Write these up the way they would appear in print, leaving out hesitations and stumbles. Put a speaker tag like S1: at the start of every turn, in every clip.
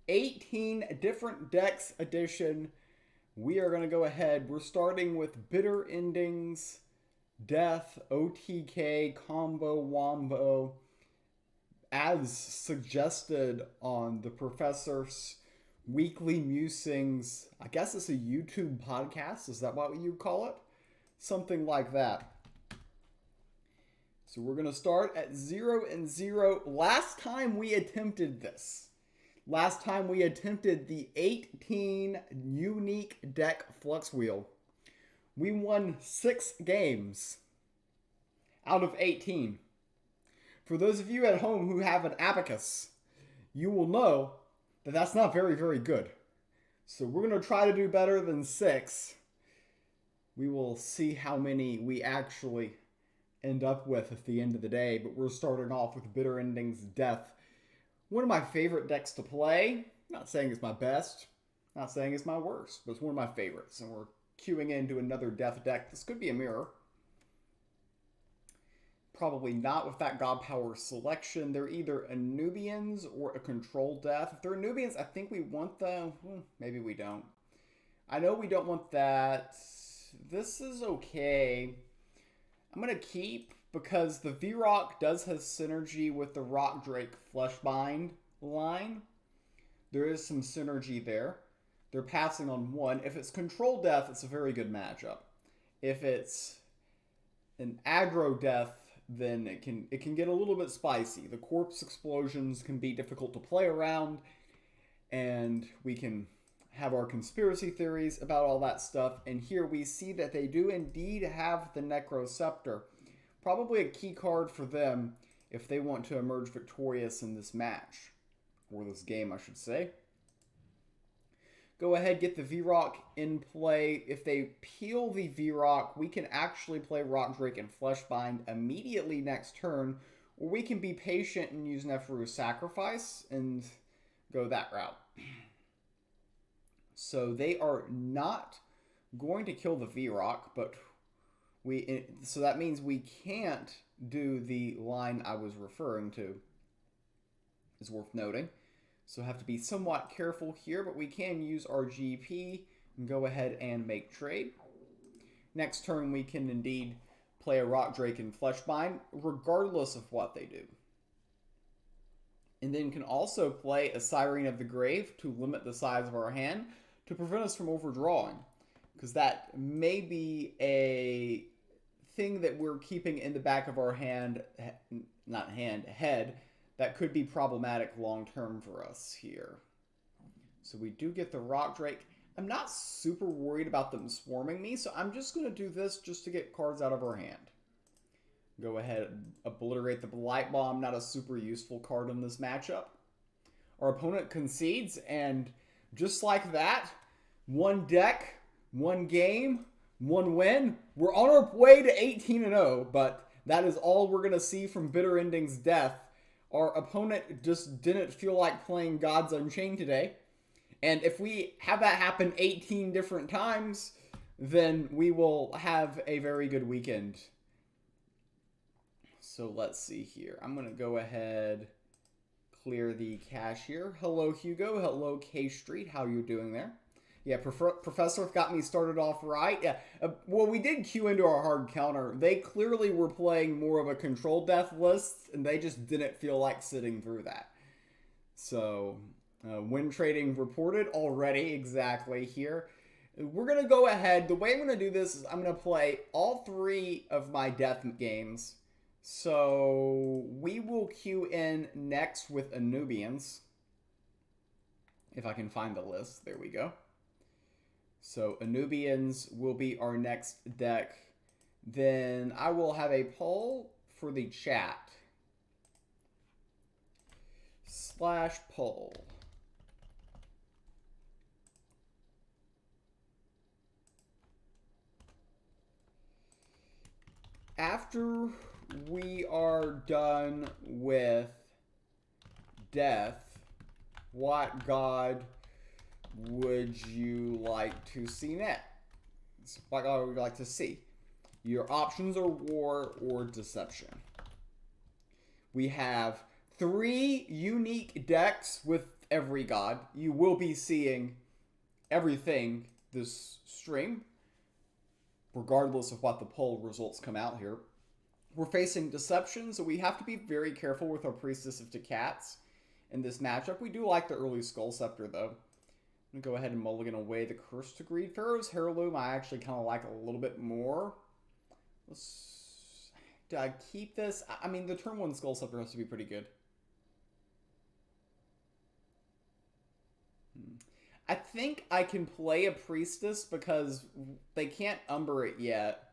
S1: 18 different decks edition. We are going to go ahead. We're starting with Bitter Endings, Death, OTK, Combo, Wombo, as suggested on the Professor's Weekly Musings. I guess it's a YouTube podcast. Is that what you call it? Something like that. So we're going to start at 0-0. Last time we attempted this. Last time we attempted the 18 unique deck Flux Wheel. We won 6 games out of 18. For those of you at home who have an abacus, you will know that that's not very, very good. So we're going to try to do better than 6. We will see how many we actually end up with at the end of the day. But we're starting off with Bitter Endings Death. One of my favorite decks to play. Not saying it's my best. Not saying it's my worst. But it's one of my favorites. And we're queuing into another Death deck. This could be a mirror. Probably not with that God Power selection. They're either Anubians or a Control Death. If they're Anubians, I think we want them. Maybe we don't. I know we don't want that. This is okay. I'm going to keep because the V-Rock does have synergy with the Rock Drake Fleshbind line. There is some synergy there. They're passing on one. If it's Control Death, it's a very good matchup. If it's an Aggro Death, then it can get a little bit spicy. The corpse explosions can be difficult to play around, and we can have our conspiracy theories about all that stuff. And here we see that they do indeed have the Necroscepter. Probably a key card for them if they want to emerge victorious in this match. Or this game, I should say. Go ahead, get the V-Rock in play. If they peel the V-Rock, we can actually play Rock Drake and Fleshbind immediately next turn. Or we can be patient and use Neferu's Sacrifice and go that route. So they are not going to kill the V-Rock, but so that means we can't do the line I was referring to. Is worth noting. So have to be somewhat careful here, but we can use our GP and go ahead and make trade. Next turn we can indeed play a Rock Drake and Fleshbind, regardless of what they do. And then can also play a Siren of the Grave to limit the size of our hand to prevent us from overdrawing. Because that may be a thing that we're keeping in the back of our hand, head, that could be problematic long-term for us here. So we do get the Rock Drake. I'm not super worried about them swarming me, so I'm just going to do this just to get cards out of our hand. Go ahead and obliterate the Blight Bomb. Not a super useful card in this matchup. Our opponent concedes, and just like that, one deck, one game, one win. We're on our way to 18-0, but that is all we're going to see from Bitter Endings Death. Our opponent just didn't feel like playing Gods Unchained today. And if we have that happen 18 different times, then we will have a very good weekend. So let's see here. I'm going to go ahead, clear the cache here. Hello, Hugo. Hello, K Street. How you doing there? Yeah, Professor got me started off right. Yeah, well, we did queue into our hard counter. They clearly were playing more of a Control Death list, and they just didn't feel like sitting through that. So, win trading reported already exactly here. We're going to go ahead. The way I'm going to do this is I'm going to play all 3 of my Death games. So, we will queue in next with Anubians. If I can find the list. There we go. So, Anubians will be our next deck. Then I will have a poll for the chat. /poll. After we are done with Death, what god would you like to see next? What god would you like to see? Your options are War or Deception. We have 3 unique decks with every god. You will be seeing everything this stream, regardless of what the poll results come out here. We're facing Deception, so we have to be very careful with our Priestess of Decats in this matchup. We do like the early Skull Scepter, though. I'm going to go ahead and mulligan away the Curse to Greed. Pharaoh's Heirloom I actually kind of like a little bit more. Do I keep this? I mean, the turn 1 Skull Scepter has to be pretty good. I think I can play a Priestess because they can't Umber it yet.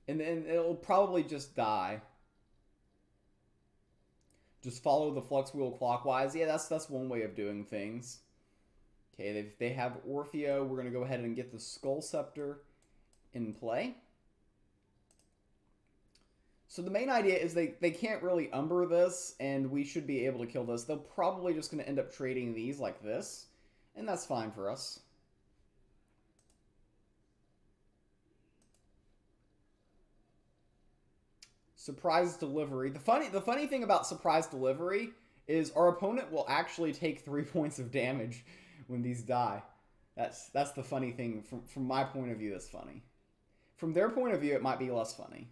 S1: And then it'll probably just die. Just follow the Flux Wheel clockwise. Yeah, that's one way of doing things. Okay, they have Orfeo. We're going to go ahead and get the Skull Scepter in play. So the main idea is they can't really Umber this, and we should be able to kill this. They're probably just going to end up trading these like this, and that's fine for us. Surprise delivery. The funny thing about surprise delivery is our opponent will actually take 3 points of damage when these die. That's the funny thing. From my point of view, that's funny. From their point of view, it might be less funny.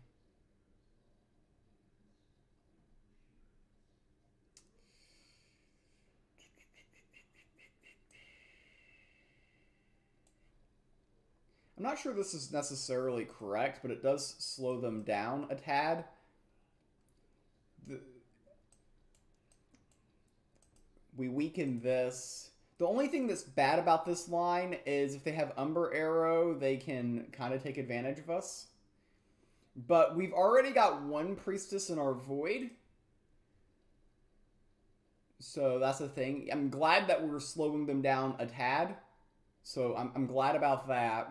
S1: I'm not sure this is necessarily correct, but it does slow them down a tad. We weaken this. The only thing that's bad about this line is if they have Umber Arrow, they can kind of take advantage of us. But we've already got 1 Priestess in our Void. So that's the thing. I'm glad that we're slowing them down a tad. So I'm glad about that.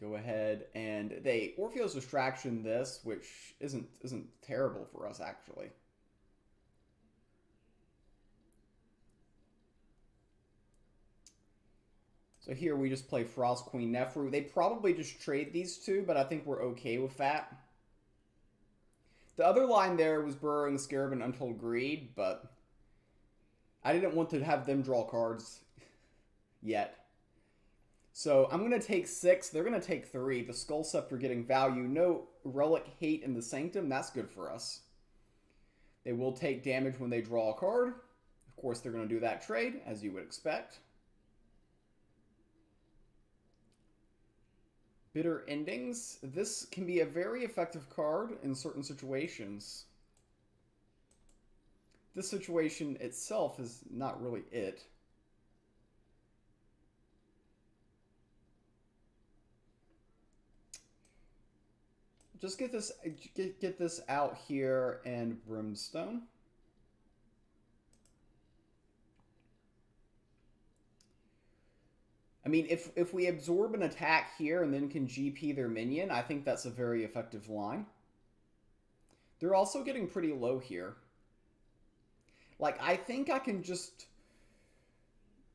S1: Go ahead and they Orfeo's Distraction this, which isn't terrible for us actually. So here we just play Frost Queen Neferu. They probably just trade these two, but I think we're okay with that. The other line there was Burrowing Scarab and Untold Greed, but I didn't want to have them draw cards yet. So I'm going to take 6. They're going to take 3. The Skull Scepter getting value. No Relic Hate in the Sanctum. That's good for us. They will take damage when they draw a card. Of course, they're going to do that trade, as you would expect. Bitter Endings. This can be a very effective card in certain situations. This situation itself is not really it. Just get this out here and Brimstone. I mean, if we absorb an attack here and then can GP their minion, I think that's a very effective line. They're also getting pretty low here. Like, I think I can just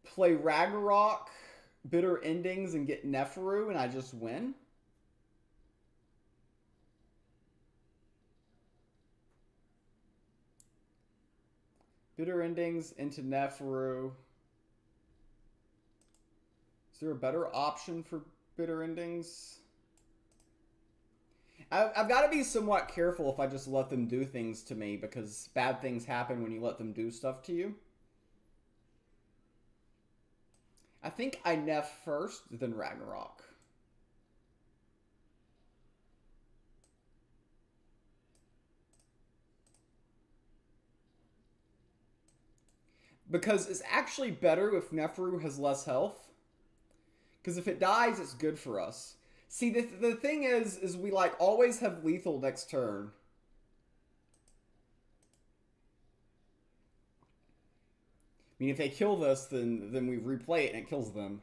S1: play Ragnarok, Bitter Endings, and get Neferu, and I just win. Bitter Endings into Neferu. Is there a better option for Bitter Endings? I've got to be somewhat careful if I just let them do things to me, because bad things happen when you let them do stuff to you. I think I Nef first, then Ragnarok. Because it's actually better if Neferu has less health. Because if it dies, it's good for us. See, the thing is we like always have lethal next turn. I mean, if they kill this, then we replay it and it kills them.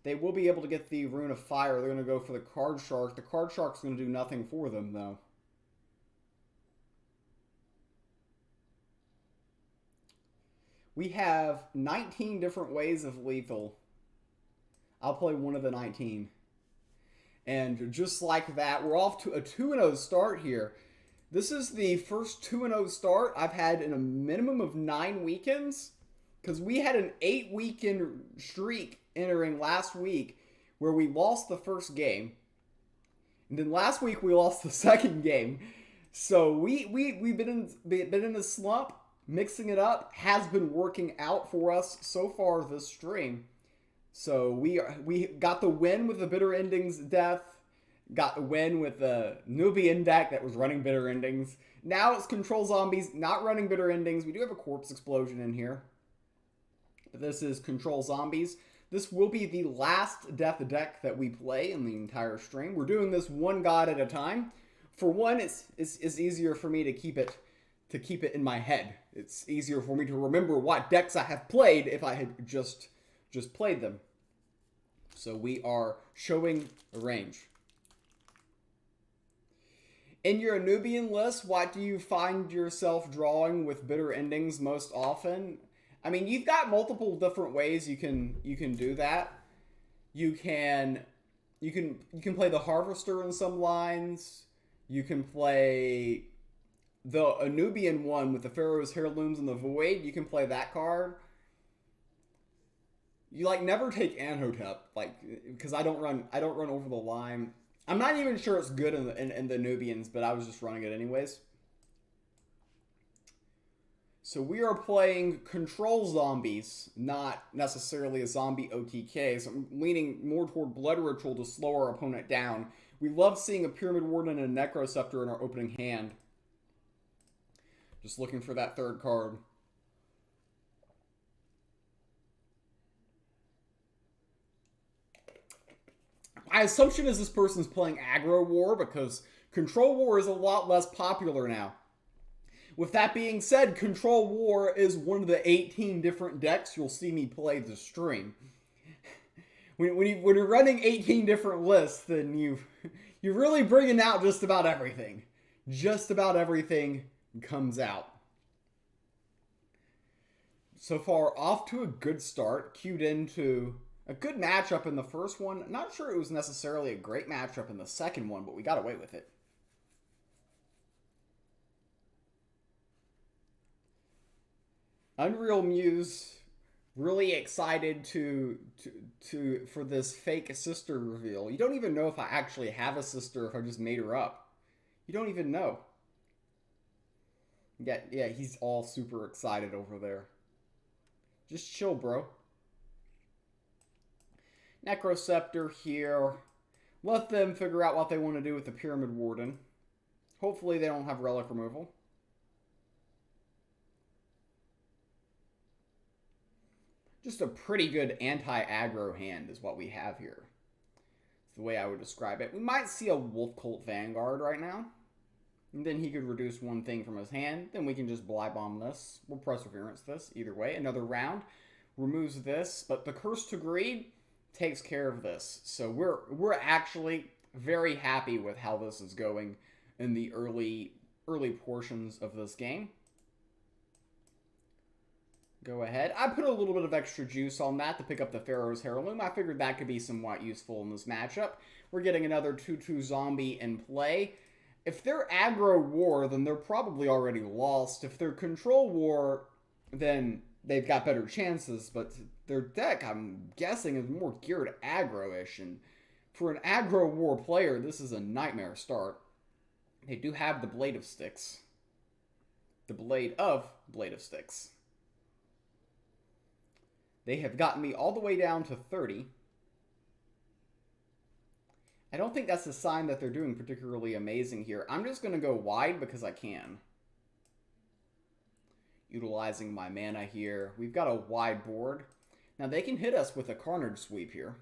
S1: They will be able to get the Rune of Fire. They're going to go for the Card Shark. The Card Shark's going to do nothing for them, though. We have 19 different ways of lethal. I'll play one of the 19. And just like that, we're off to a 2-0 start here. This is the first 2-0 start I've had in a minimum of 9 weekends. Because we had an 8-weekend streak entering last week where we lost the first game. And then last week we lost the second game. So we've been in a slump. Mixing it up has been working out for us so far this stream. So we got the win with the Bitter Endings death. Got the win with the Anubian deck that was running Bitter Endings. Now it's Control Zombies, not running Bitter Endings. We do have a Corpse Explosion in here. But this is Control Zombies. This will be the last death deck that we play in the entire stream. We're doing this one god at a time. For one, it's easier for me to keep it in my head. It's easier for me to remember what decks I have played if I had just played them. So we are showing a range. In your Anubian list, what do you find yourself drawing with Bitter Endings most often? I mean, you've got multiple different ways you can do that. You can play the Harvester in some lines. You can play the Anubian one with the Pharaoh's Heirlooms and the Void. You can play that card. You never take Anhotep, because I don't run over the line. I'm not even sure it's good in the Anubians, but I was just running it anyways. So we are playing Control Zombies, not necessarily a zombie OTK. So I'm leaning more toward Blood Ritual to slow our opponent down. We love seeing a Pyramid Warden and a Necroceptor in our opening hand. Just looking for that third card. My assumption is this person's playing Aggro War because Control War is a lot less popular now. With that being said, Control War is one of the 18 different decks you'll see me play this stream. When you're running 18 different lists, then you're really bringing out just about everything. Just about everything comes out. So far, off to a good start. Queued into a good matchup in the first one. Not sure it was necessarily a great matchup in the second one, but we got away with it. Unreal Muse, really excited for this fake sister reveal. You don't even know if I actually have a sister, if I just made her up. You don't even know. Yeah, he's all super excited over there. Just chill, bro. Necroceptor here. Let them figure out what they want to do with the Pyramid Warden. Hopefully they don't have relic removal. Just a pretty good anti-aggro hand is what we have here. It's the way I would describe it. We might see a Wolf Cult Vanguard right now. And then he could reduce one thing from his hand. Then we can just Bly Bomb this. We'll Perseverance this. Either way, another round. Removes this. But the Curse to Greed takes care of this. So we're actually very happy with how this is going in the early portions of this game. Go ahead. I put a little bit of extra juice on that to pick up the Pharaoh's Heirloom. I figured that could be somewhat useful in this matchup. We're getting another 2/2 zombie in play. If they're Aggro War, then they're probably already lost. If they're Control War, then they've got better chances. But their deck, I'm guessing, is more geared aggro-ish. And for an Aggro War player, this is a nightmare start. They do have the Blade of Sticks. The Blade of Sticks. They have gotten me all the way down to 30. I don't think that's a sign that they're doing particularly amazing here. I'm just going to go wide because I can. Utilizing my mana here. We've got a wide board. Now they can hit us with a Carnage Sweep here.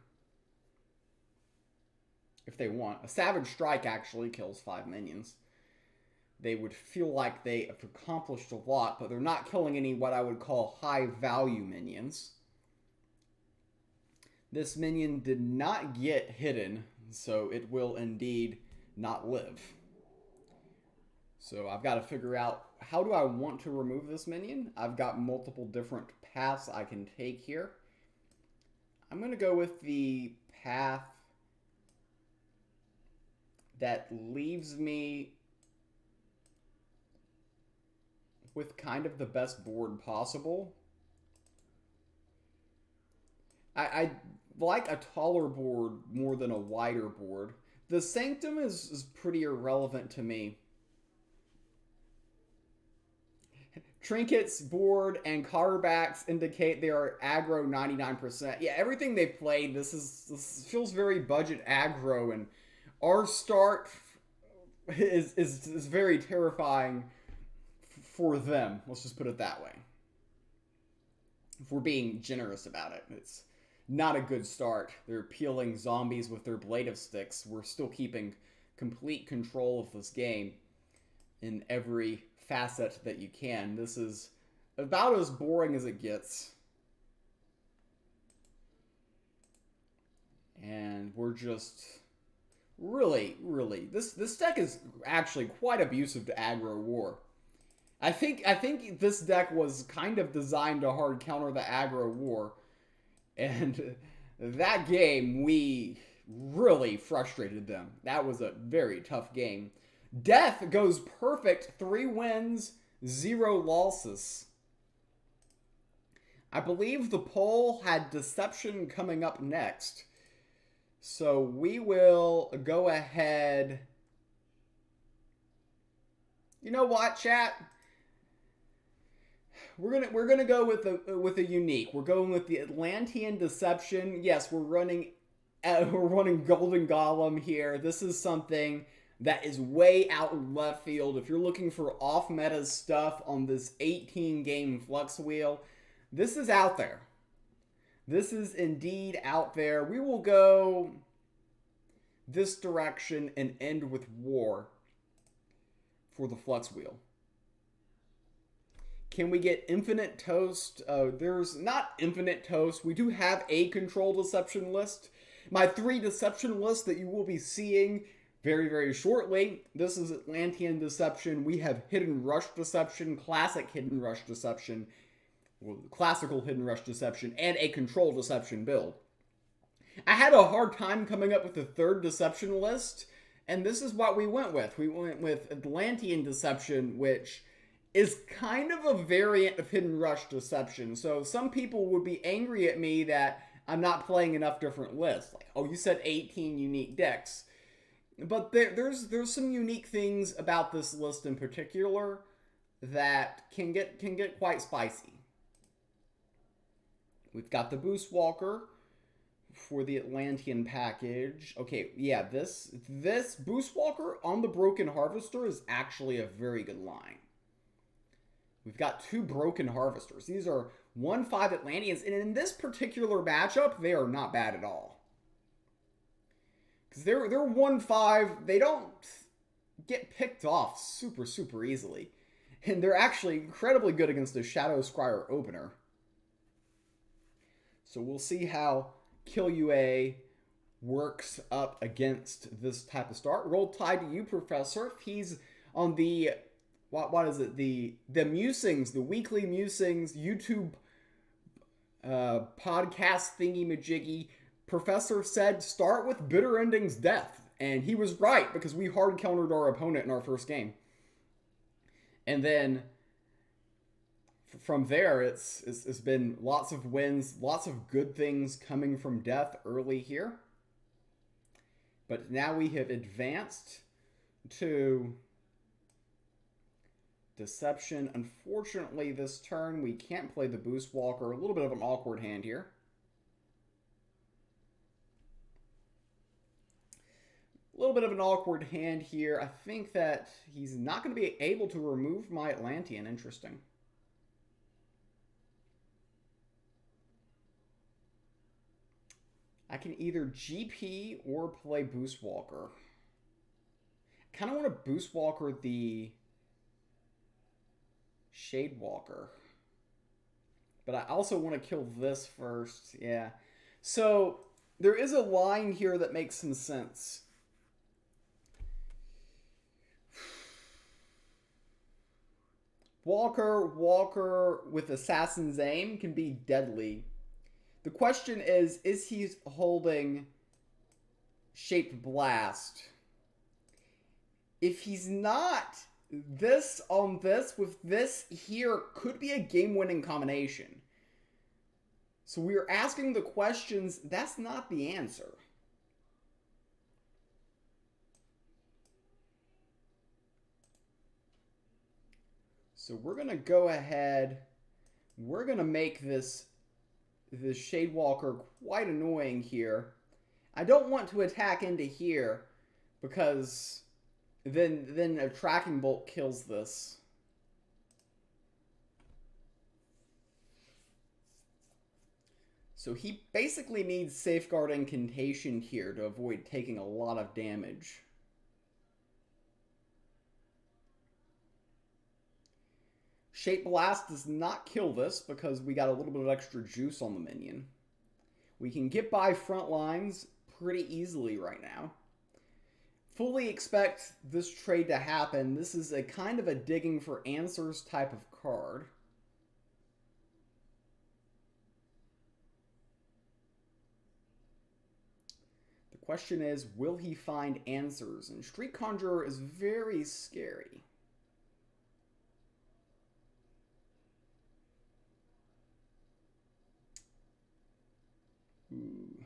S1: If they want. A Savage Strike actually kills 5 minions. They would feel like they have accomplished a lot, but they're not killing any what I would call high value minions. This minion did not get hidden, so it will indeed not live. So I've got to figure out, how do I want to remove this minion? I've got multiple different paths I can take here. I'm going to go with the path that leaves me with kind of the best board possible. I like a taller board more than a wider board. The Sanctum is pretty irrelevant to me. Trinkets, board, and cardbacks indicate they are aggro 99%. Yeah, everything they've played, this feels very budget aggro, and our start is very terrifying for them. Let's just put it that way. If we're being generous about it, it's not a good start. They're peeling zombies with their blade of sticks. We're still keeping complete control of this game in every facet that you can. This is about as boring as it gets. And we're just really, this deck is actually quite abusive to aggro war. I think this deck was kind of designed to hard counter the aggro war. And that game, we really frustrated them. That was a very tough game. Death goes perfect. 3 wins, 0 losses. I believe the poll had Deception coming up next. So we will go ahead. You know what, chat? We're gonna go with a unique. We're going with the Atlantean Deception. Yes, we're running Golden Golem here. This is something that is way out in left field. If you're looking for off-meta stuff on this 18-game Flux wheel, this is out there. This is indeed out there. We will go this direction and end with war for the Flux wheel. Can we get infinite toast? There's not infinite toast. We do have a control deception list. My 3 deception lists that you will be seeing very, very shortly. This is Atlantean Deception. We have Hidden Rush Deception, Classic Hidden Rush Deception, Classical Hidden Rush Deception, and a Control Deception build. I had a hard time coming up with the 3rd deception list, and this is what we went with. We went with Atlantean Deception, which is kind of a variant of Hidden Rush Deception. So some people would be angry at me that I'm not playing enough different lists. Like, oh, you said 18 unique decks. But there's some unique things about this list in particular that can get quite spicy. We've got the Boost Walker for the Atlantean package. Okay, yeah, this Boost Walker on the Broken Harvester is actually a very good line. We've got 2 Broken Harvesters. These are 1/5 Atlanteans, and in this particular matchup, they are not bad at all. Because they're 1/5, they don't get picked off super easily. And they're actually incredibly good against the Shadow Scryer opener. So we'll see how Kill UA works up against this type of start. Roll Tide to you, Professor. If he's on the, what is it? The Musings, the weekly Musings YouTube podcast thingy-majiggy. Professor said, start with Bitter Ending's Death. And he was right, because we hard countered our opponent in our first game. And then from there, it's been lots of wins, lots of good things coming from Death early here. But now we have advanced to Deception. Unfortunately, this turn, we can't play the Boost Walker. A little bit of an awkward hand here. A little bit of an awkward hand here. I think that he's not going to be able to remove my Atlantean. Interesting. I can either GP or play Boost Walker. I kind of want to Boost Walker the Shade Walker. But I also want to kill this first. Yeah. So there is a line here that makes some sense. Walker with Assassin's Aim can be deadly. The question is he holding Shaped Blast? If he's not, this on this with this here could be a game-winning combination. So we're asking the questions, that's not the answer. So we're going to go ahead, we're going to make this Shadewalker quite annoying here. I don't want to attack into here because then a tracking bolt kills this. So he basically needs Safeguard Incantation here to avoid taking a lot of damage. Shape Blast does not kill this because we got a little bit of extra juice on the minion. We can get by front lines pretty easily right now. Fully expect this trade to happen. This is a kind of a digging for answers type of card. The question is, will he find answers? And Street Conjurer is very scary. Ooh.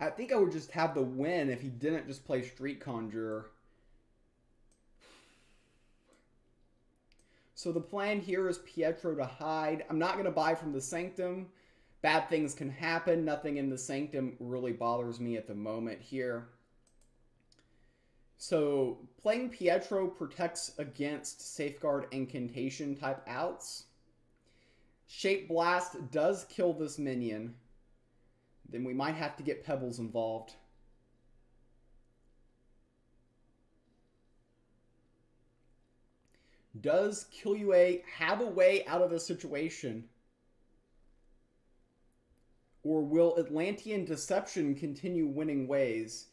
S1: I think I would just have the win if he didn't just play Street Conjurer. So the plan here is Pietro to hide. I'm not going to buy from the Sanctum. Bad things can happen. Nothing in the Sanctum really bothers me at the moment here. So playing Pietro protects against Safeguard Incantation type outs. Shape Blast does kill this minion. Then we might have to get Pebbles involved. Does Kilua have a way out of this situation? Or will Atlantean Deception continue winning ways?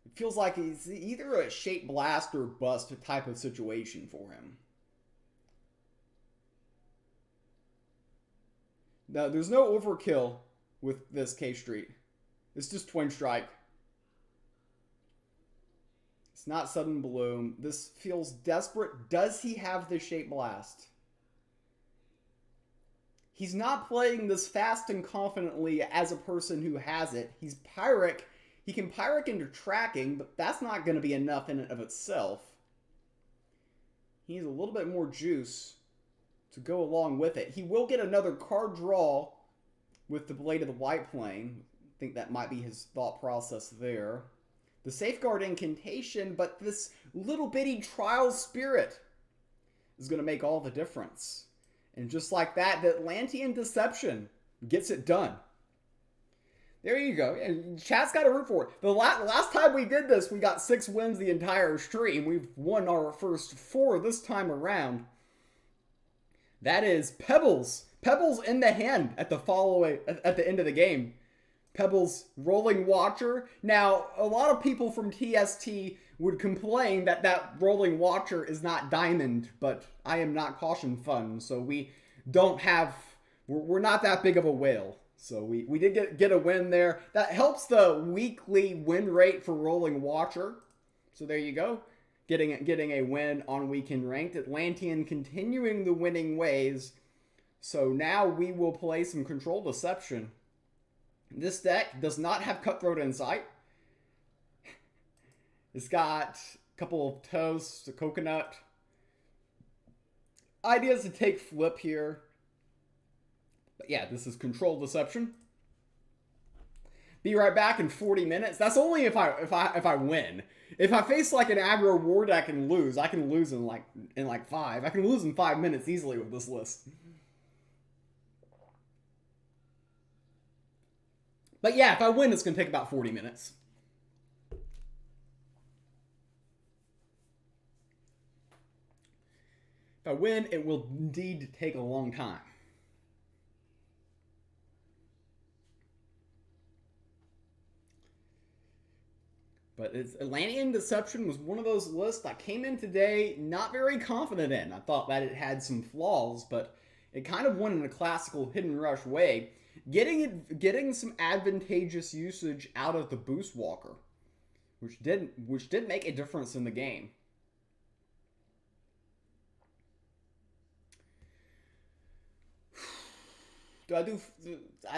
S1: It feels like it's either a Shape Blast or bust type of situation for him. Now, there's no overkill with this K-Street. It's just Twin Strike. It's not Sudden Bloom. This feels desperate. Does he have the Shape Blast? He's not playing this fast and confidently as a person who has it. He's Pyric. He can Pyric into tracking, but that's not going to be enough in and of itself. He needs a little bit more juice to go along with it. He will get another card draw with the Blade of the White Plane. I think that might be his thought process there. The Safeguard Incantation, but this little bitty Trial Spirit is going to make all the difference. And just like that, the Atlantean Deception gets it done. There you go. And chat's got to root for it. The last time we did this, we got 6 wins the entire stream. We've won our first 4 this time around. That is Pebbles. Pebbles in the hand at the end of the game. Pebbles Rolling Watcher. Now, a lot of people from TST would complain that that Rolling Watcher is not diamond, but I am not Caution Fun, so we don't have, we're not that big of a whale. So we did get a win there. That helps the weekly win rate for Rolling Watcher. So there you go. Getting a win on Weekend Ranked. Atlantean continuing the winning ways. So now we will play some Control Deception. This deck does not have Cutthroat Insight. It's got a couple of toasts, a coconut. Ideas to take flip here. But yeah, this is Control Deception. Be right back in 40 minutes. That's only if I win. If I face like an aggro war deck and lose, I can lose in like 5. I can lose in 5 minutes easily with this list. But yeah, if I win, it's going to take about 40 minutes. If I win, it will indeed take a long time. But it's Atlantean Deception was one of those lists I came in today not very confident in. I thought that it had some flaws, but it kind of won in a classical hidden rush way, getting some advantageous usage out of the Boost Walker, which did make a difference in the game. Do I do?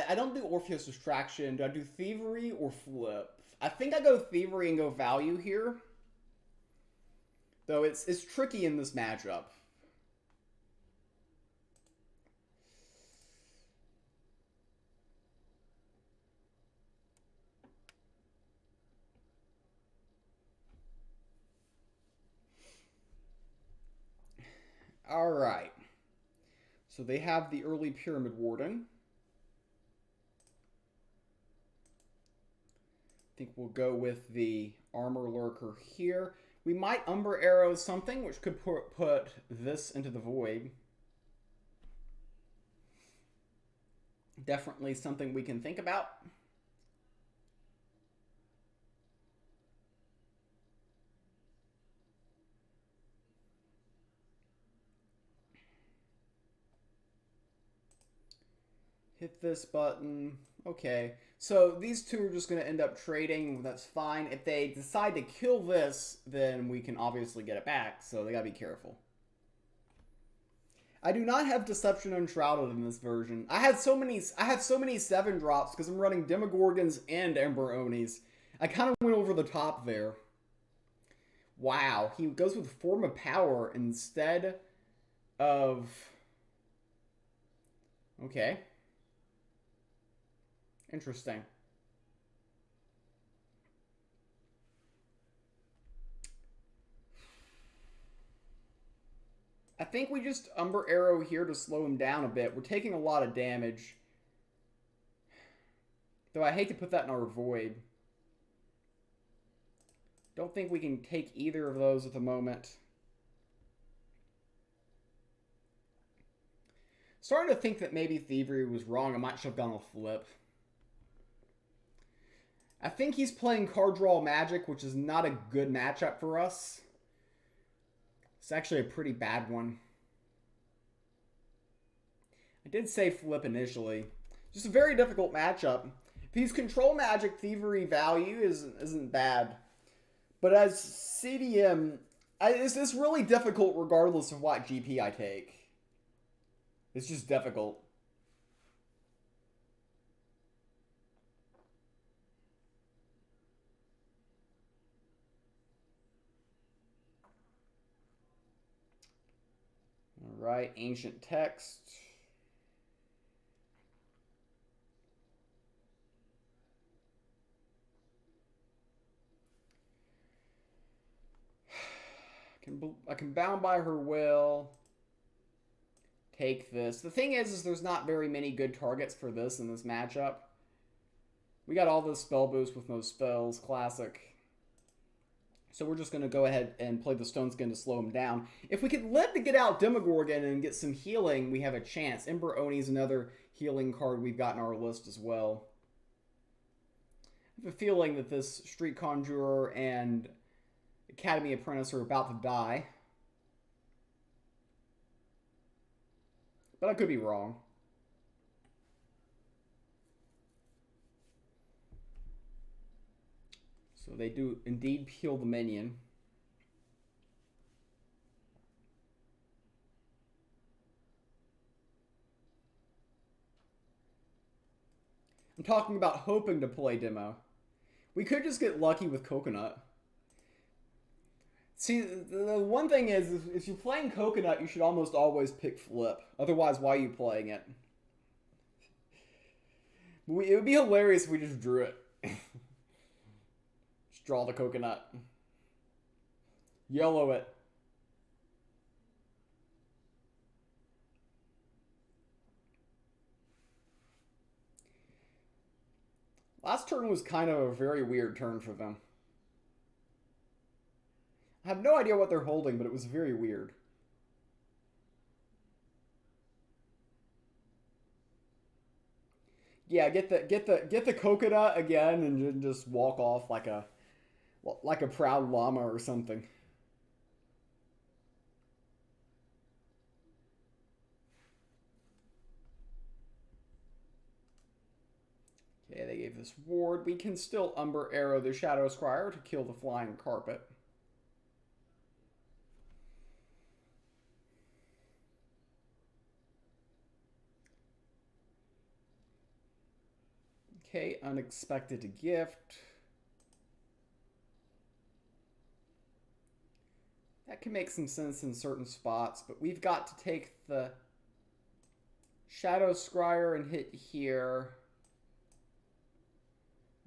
S1: I don't do Orpheus Distraction. Do I do Thievery or Flip? I think I go Thievery and go Value here. Though it's tricky in this matchup. All right. So they have the early Pyramid Warden. I think we'll go with the Armor Lurker here. We might Umber Arrow something, which could put this into the void. Definitely something we can think about. Hit this button. Okay. So these two are just going to end up trading. That's fine. If they decide to kill this, then we can obviously get it back. So they got to be careful. I do not have Deception Unshrouded in this version. I have so many 7 drops because I'm running Demogorgons and Ember Onis. I kind of went over the top there. Wow. He goes with Form of Power instead of... Okay. Interesting. I think we just Umber Arrow here to slow him down a bit. We're taking a lot of damage. Though I hate to put that in our void. Don't think we can take either of those at the moment. Starting to think that maybe Thievery was wrong. I might should have gone with Flip. I think he's playing Card Draw Magic, which is not a good matchup for us. It's actually a pretty bad one. I did say Flip initially. Just a very difficult matchup. If he's Control Magic, Thievery Value isn't bad. But as CDM, it's really difficult regardless of what GP I take. It's just difficult. All right, Ancient Text. I can Bound by Her Will. Take this. The thing is there's not very many good targets for this in this matchup. We got all this spell boost with no spells. Classic. So we're just going to go ahead and play the Stone Skin to slow him down. If we could live to get out Demogorgon and get some healing, we have a chance. Ember Oni is another healing card we've got in our list as well. I have a feeling that this Street Conjurer and Academy Apprentice are about to die. But I could be wrong. So they do indeed heal the minion. I'm talking about hoping to play Demo. We could just get lucky with Coconut. See, the one thing is, if you're playing Coconut, you should almost always pick Flip. Otherwise, why are you playing it? It would be hilarious if we just drew it. Just draw the Coconut. Yellow it. Last turn was kind of a very weird turn for them. I have no idea what they're holding, but it was very weird. Yeah, get the coconut again and just walk off like a Well, like a proud llama or something. Okay, they gave this ward. We can still Umber Arrow the Shadow Scryer to kill the flying carpet. Okay, unexpected gift. That can make some sense in certain spots, but we've got to take the Shadow Scryer and hit here.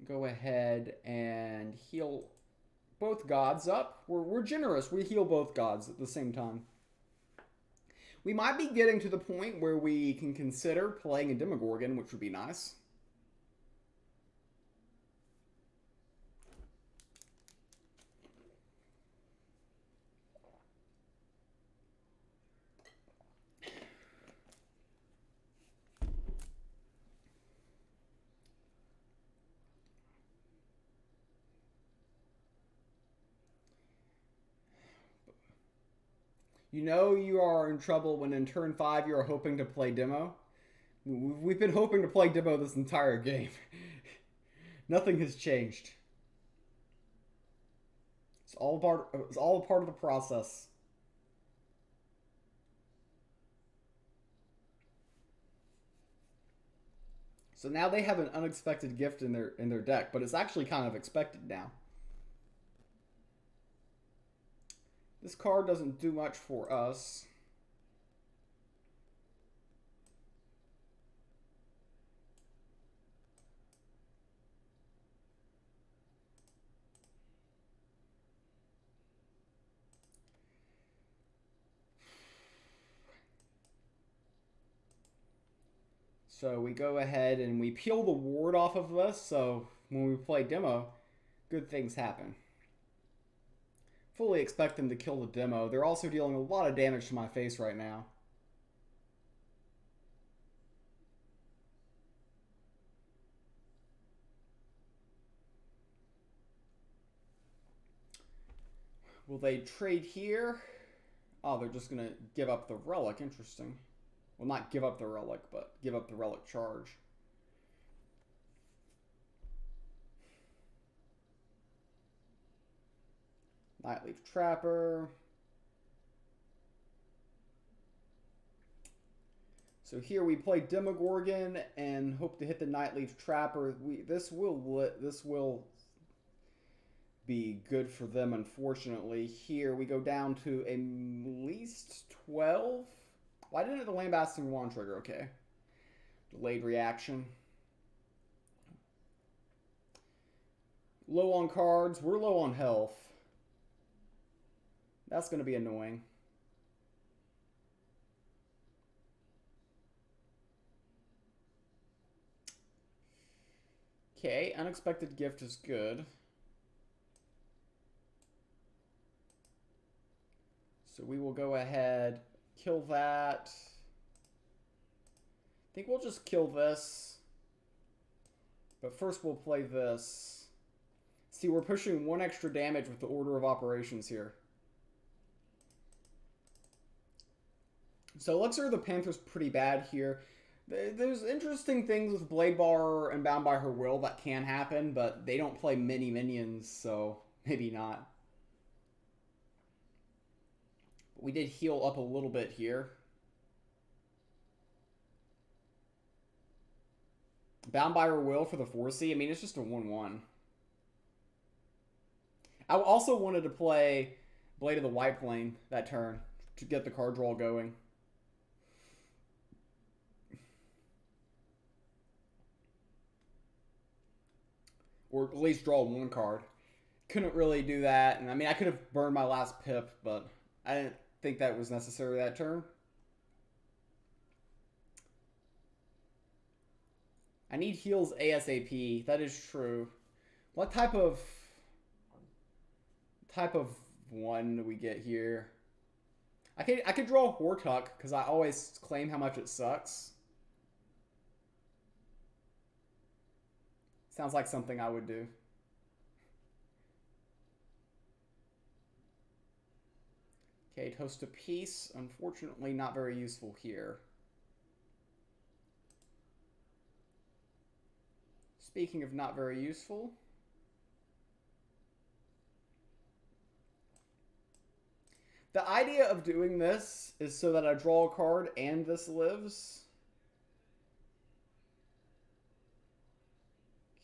S1: Go ahead and heal both gods up. We're generous. We heal both gods at the same time. We might be getting to the point where we can consider playing a Demogorgon, which would be nice. You know you are in trouble when in turn 5 you are hoping to play Demo. We've been hoping to play Demo this entire game. Nothing has changed. It's all a part of the process. So now they have an unexpected gift in their deck, but it's actually kind of expected now. This card doesn't do much for us. So we go ahead and we peel the ward off of this, so when we play Demo, good things happen. Fully expect them to kill the Demo. They're also dealing a lot of damage to my face right now. Will they trade here? Oh, they're just going to give up the relic. Interesting. Well, not give up the relic, but give up the relic charge. Nightleaf Trapper. So here we play Demogorgon and hope to hit the Nightleaf Trapper. This will be good for them, unfortunately. Here we go down to at least 12. Why didn't the Lambasting Wand trigger? Okay. Delayed reaction. Low on cards. We're low on health. That's going to be annoying. Okay, unexpected gift is good. So we will go ahead, kill that. I think we'll just kill this. But first we'll play this. See, we're pushing 1 extra damage with the order of operations here. So Elixir of the Panther's pretty bad here. There's interesting things with Blade Bar and Bound by Her Will that can happen, but they don't play many minions, so maybe not. But we did heal up a little bit here. Bound by Her Will for the 4C. I mean, it's just a 1-1. I also wanted to play Blade of the White Plane that turn to get the card draw going. Or at least draw 1 card. Couldn't really do that. And I mean, I could have burned my last pip, but I didn't think that was necessary that turn. I need heals ASAP. That is true. What type of one do we get here? I could draw Hortuck because I always claim how much it sucks. Sounds like something I would do. Okay, Toast of Peace. Unfortunately, not very useful here. Speaking of not very useful, the idea of doing this is so that I draw a card and this lives.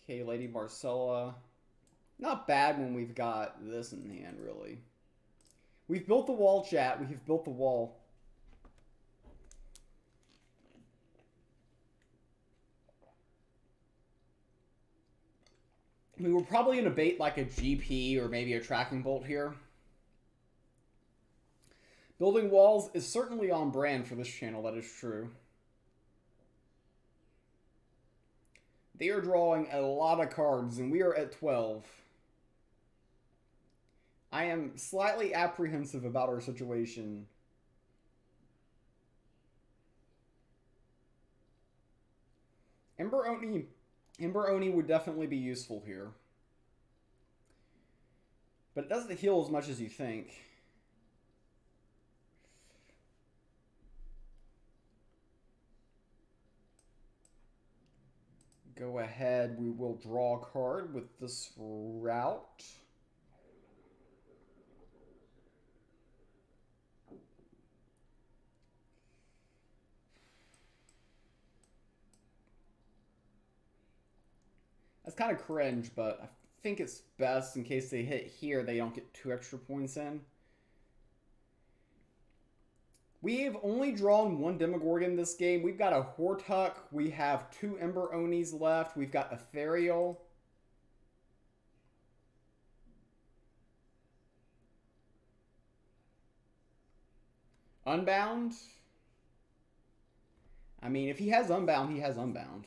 S1: Okay, Lady Marcella. Not bad when we've got this in hand, really. We've built the wall, chat. We have built the wall. We were probably going to bait like a GP or maybe a tracking bolt here. Building walls is certainly on brand for this channel, that is true. They are drawing a lot of cards, and we are at 12. I am slightly apprehensive about our situation. Ember Oni would definitely be useful here. But it doesn't heal as much as you think. Go ahead, we will draw a card with this route. That's kind of cringe, but I think it's best in case they hit here, they don't get 2 extra points in. We have only drawn 1 Demogorgon this game. We've got a Hortuck. We have 2 Ember Onis left. We've got Ethereal. Unbound? I mean, if he has Unbound, he has Unbound.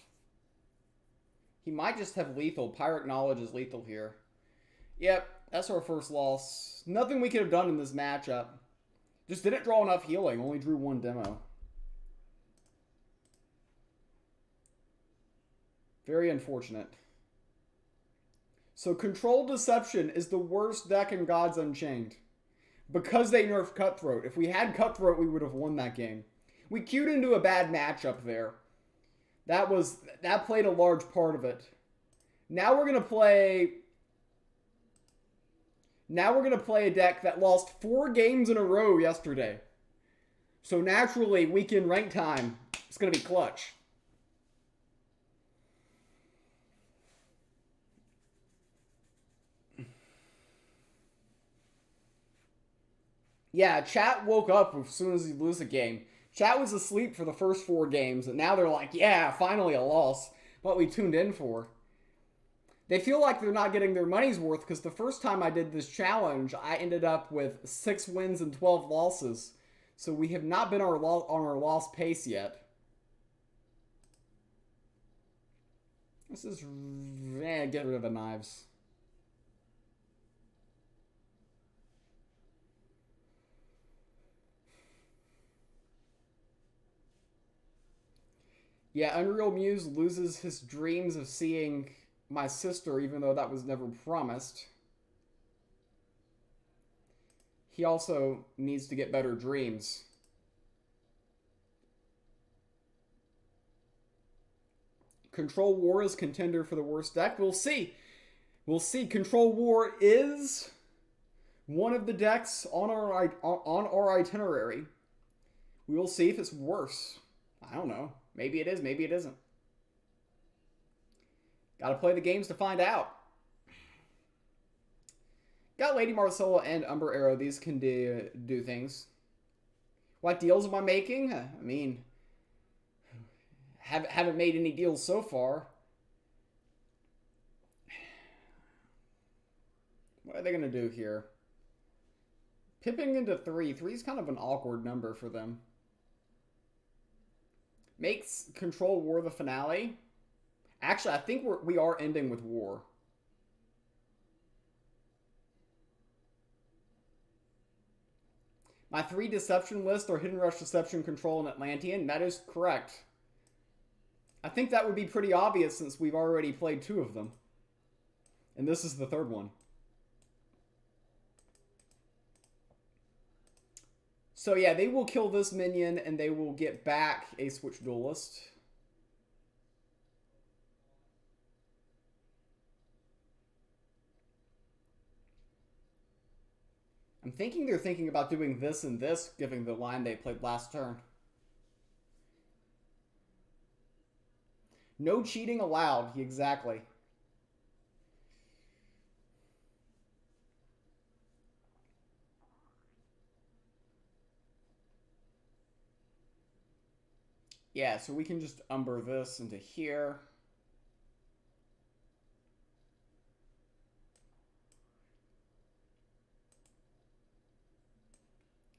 S1: He might just have lethal. Pirate Knowledge is lethal here. Yep, that's our first loss. Nothing we could have done in this matchup. Just didn't draw enough healing. Only drew 1 demo. Very unfortunate. So Control Deception is the worst deck in Gods Unchained. Because they nerfed Cutthroat. If we had Cutthroat, we would have won that game. We queued into a bad matchup there. That played a large part of it. Now we're gonna play a deck that lost 4 games in a row yesterday. So naturally, weekend rank time is gonna be clutch. Yeah, chat woke up as soon as you lose a game. Chat was asleep for the first 4 games, and now they're like, yeah, finally a loss. What we tuned in for. They feel like they're not getting their money's worth because the first time I did this challenge, I ended up with 6 wins and 12 losses. So we have not been on our loss pace yet. This is... get rid of the knives. Yeah, Unreal Muse loses his dreams of seeing my sister, even though that was never promised. He also needs to get better dreams. Control War is contender for the worst deck. We'll see. We'll see. Control War is one of the decks on our itinerary. We will see if it's worse. I don't know. Maybe it is, maybe it isn't. Gotta play the games to find out. Got Lady Marcella and Umber Arrow. These can do things. What deals am I making? I mean, haven't made any deals so far. What are they going to do here? Pipping into 3. 3 is kind of an awkward number for them. Makes Control War the finale. Actually, I think we are ending with War. My 3 Deception list are Hidden Rush, Deception, Control, and Atlantean. That is correct. I think that would be pretty obvious since we've already played 2 of them. And this is the 3rd one. So yeah, they will kill this minion and they will get back a Switch Duelist. I'm thinking they're thinking about doing this and this, given the line they played last turn. No cheating allowed, exactly. Yeah, so we can just umber this into here.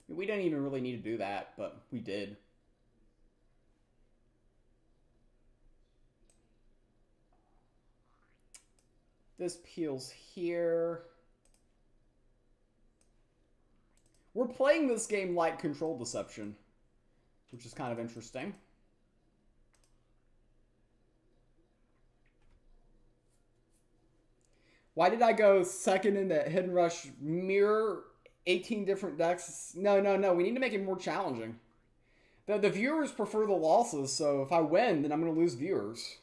S1: We didn't even really need to do that, but we did. This peels here. We're playing this game like Control Deception, which is kind of interesting. Why did I go second in the Hidden Rush mirror 18 different decks? No. We need to make it more challenging. The viewers prefer the losses, so if I win, then I'm going to lose viewers.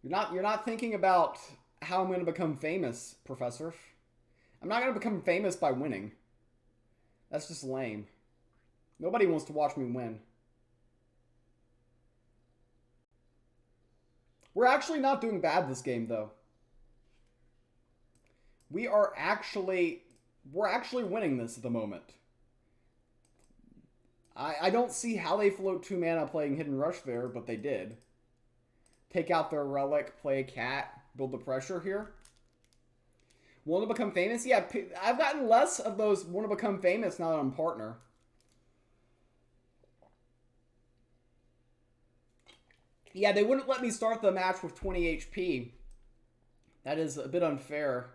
S1: You're not thinking about how I'm going to become famous, Professor. I'm not going to become famous by winning. That's just lame. Nobody wants to watch me win. We're actually not doing bad this game, though. We're actually winning this at the moment. I don't see how they float 2 mana playing Hidden Rush there, but they did. Take out their relic, play a cat, build the pressure here. Want to become famous? Yeah, I've gotten less of those want to become famous now that I'm partner. Yeah, they wouldn't let me start the match with 20 HP. That is a bit unfair.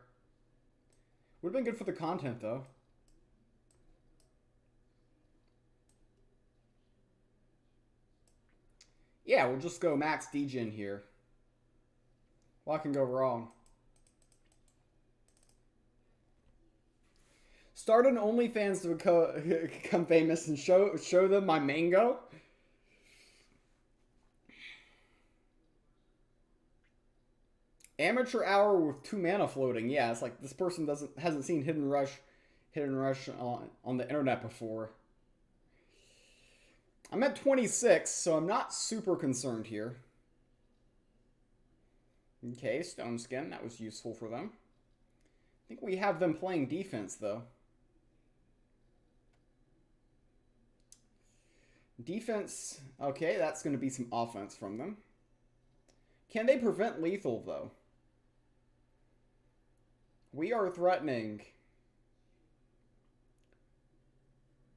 S1: Would have been good for the content, though. Yeah, we'll just go max Degen here. What can go wrong? Start an OnlyFans to become famous and show them my mango. Amateur hour with 2 mana floating. Yeah, it's like this person hasn't seen Hidden Rush on the internet before. I'm at 26, so I'm not super concerned here. Okay, Stone Skin, that was useful for them. I think we have them playing defense, though. Defense, okay, that's going to be some offense from them. Can they prevent lethal, though? We are threatening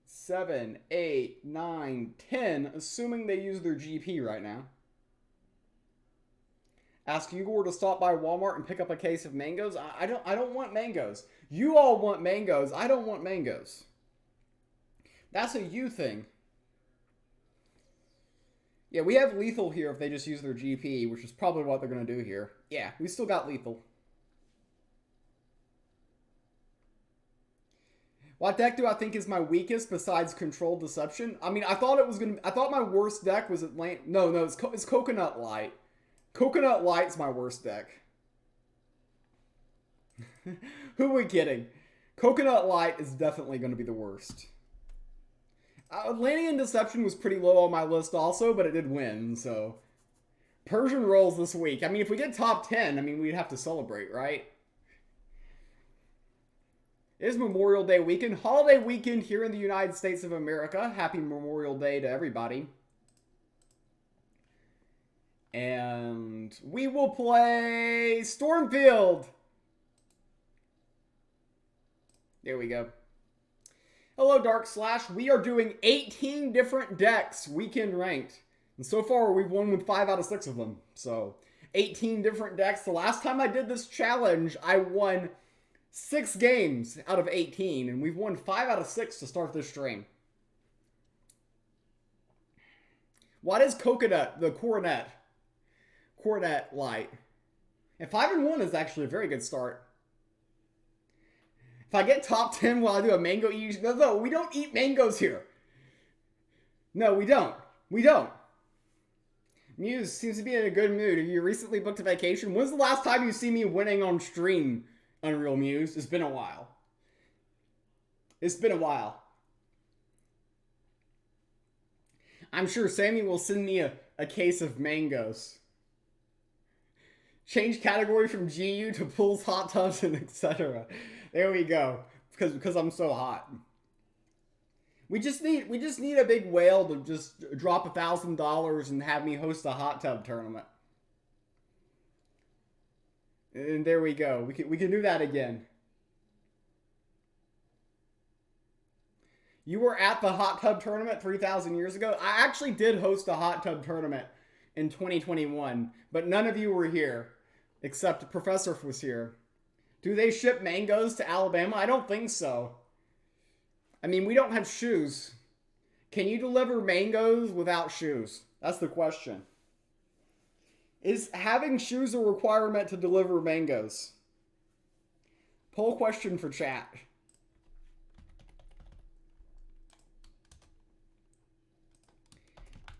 S1: 7, 8, 9, 10, assuming they use their GP right now. Ask Igor to stop by Walmart and pick up a case of mangoes. I don't want mangoes. You all want mangoes. I don't want mangoes. That's a you thing. Yeah, we have lethal here if they just use their GP, which is probably what they're going to do here. Yeah, we still got lethal. What deck do I think is my weakest besides Control Deception? I mean, I thought my worst deck was Atlantean. No, it's Coconut Light. Coconut Light's my worst deck. Who are we kidding? Coconut Light is definitely going to be the worst. Atlantean Deception was pretty low on my list also, but it did win, so. Persian rolls this week. I mean, if we get top 10, I mean, we'd have to celebrate, right? It is Memorial Day weekend. Holiday weekend here in the United States of America. Happy Memorial Day to everybody. And we will play Stormfield. There we go. Hello, Dark Slash. We are doing 18 different decks, weekend ranked. And so far, we've won with 5 out of 6 of them. So, 18 different decks. The last time I did this challenge, I won 6 games out of 18. And we've won 5 out of 6 to start this stream. What is Coconut, the Coronet Light? And 5-1 is actually a very good start. If I get top 10 while I do a mango eating... No, we don't eat mangoes here. No, we don't. We don't. Muse seems to be in a good mood. Have you recently booked a vacation? When's the last time you see me winning on stream, Unreal Muse? It's been a while. It's been a while. I'm sure Sammy will send me a case of mangoes. Change category from GU to pools, hot tubs, and etc. There we go. Because I'm so hot. We just need a big whale to just drop $1,000 and have me host a hot tub tournament. And there we go. We can do that again. You were at the hot tub tournament 3,000 years ago. I actually did host a hot tub tournament in 2021, but none of you were here, except Professor was here. Do they ship mangoes to Alabama? I don't think so. I mean, we don't have shoes. Can you deliver mangoes without shoes? That's the question. Is having shoes a requirement to deliver mangoes? Poll question for chat.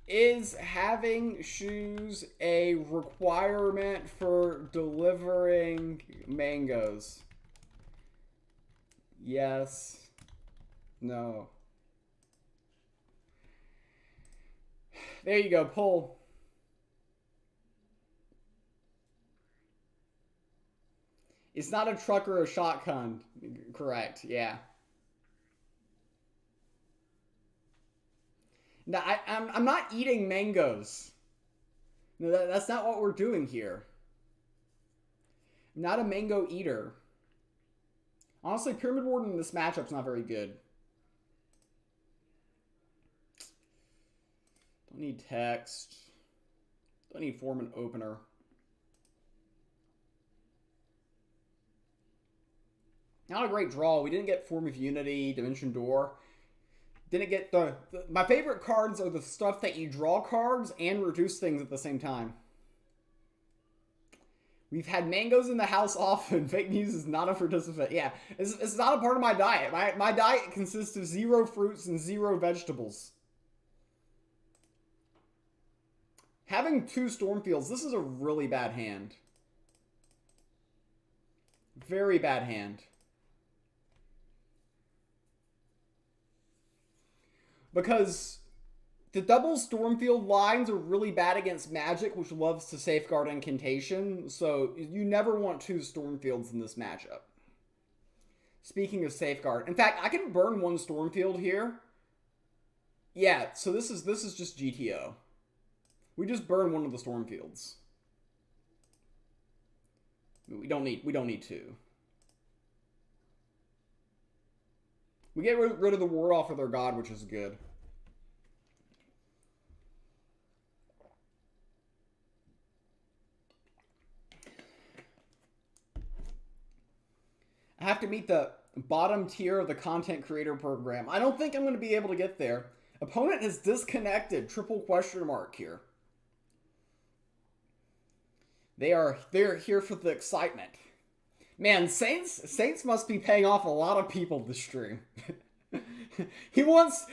S1: Is having shoes a requirement for delivering mangoes? Yes. No. There you go, poll. It's not a truck or a shotgun. Correct, yeah. No, I'm not eating mangoes. No, that's not what we're doing here. I'm not a mango eater. Honestly, Pyramid Warden in this matchup's not very good. Don't need text. Don't need form and opener. Not a great draw. We didn't get Form of Unity, Dimension Door. Didn't get my favorite cards are the stuff that you draw cards and reduce things at the same time. We've had mangoes in the house often. Fake news is not a participant. Yeah, it's not a part of my diet. My diet consists of 0 fruits and 0 vegetables. Having 2 Stormfields, this is a really bad hand. Very bad hand. Because the double Stormfield lines are really bad against Magic, which loves to safeguard incantation. So you never want 2 Stormfields in this matchup. Speaking of safeguard, in fact, I can burn 1 Stormfield here. Yeah, so this is just GTO. We just burn 1 of the Stormfields. We don't need 2. We get rid of the ward off of their god, which is good. I have to meet the bottom tier of the content creator program. I don't think I'm going to be able to get there. Opponent has disconnected. Triple question mark here. They're here for the excitement. Man, Saints must be paying off a lot of people this stream. he wants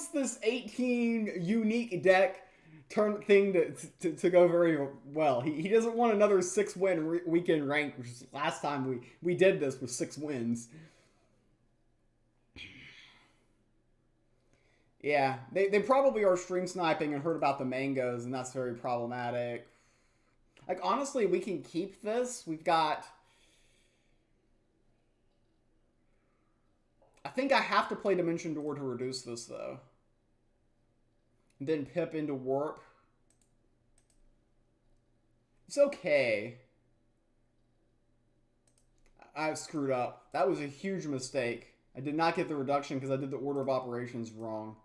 S1: this 18 unique deck turn thing to go very well. He doesn't want another 6-win weekend rank, which is the last time we did this with 6 wins. Yeah, they probably are stream sniping and heard about the mangoes, and that's very problematic. Like, honestly, we can keep this. We've got... I think I have to play Dimension Door to reduce this, though. And then Pip into Warp. It's okay. I've screwed up. That was a huge mistake. I did not get the reduction because I did the order of operations wrong.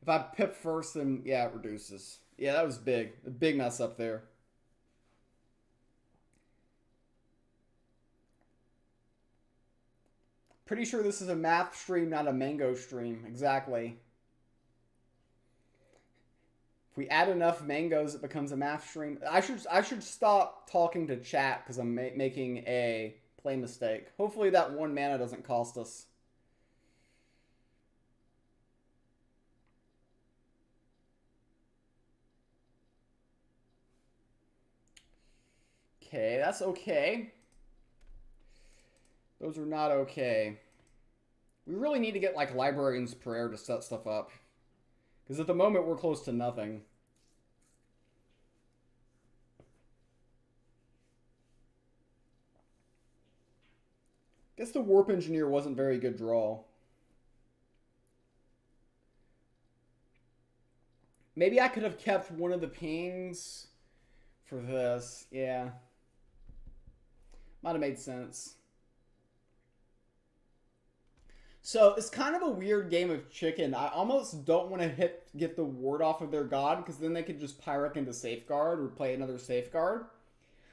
S1: If I Pip first, then, yeah, it reduces. Yeah, that was big. A big mess up there. Pretty sure this is a math stream, not a mango stream. Exactly. If we add enough mangoes, it becomes a math stream. I should stop talking to chat because I'm making a Play mistake. Hopefully that 1 mana doesn't cost us. Okay, that's okay. Those are not okay. We really need to get like Librarian's Prayer to set stuff up. Because at the moment we're close to nothing. Guess the Warp Engineer wasn't very good draw. Maybe I could have kept one of the pings for this. Yeah. Might have made sense. So it's kind of a weird game of chicken. I almost don't want to get the ward off of their god, because then they could just Pyric into Safeguard or play another Safeguard.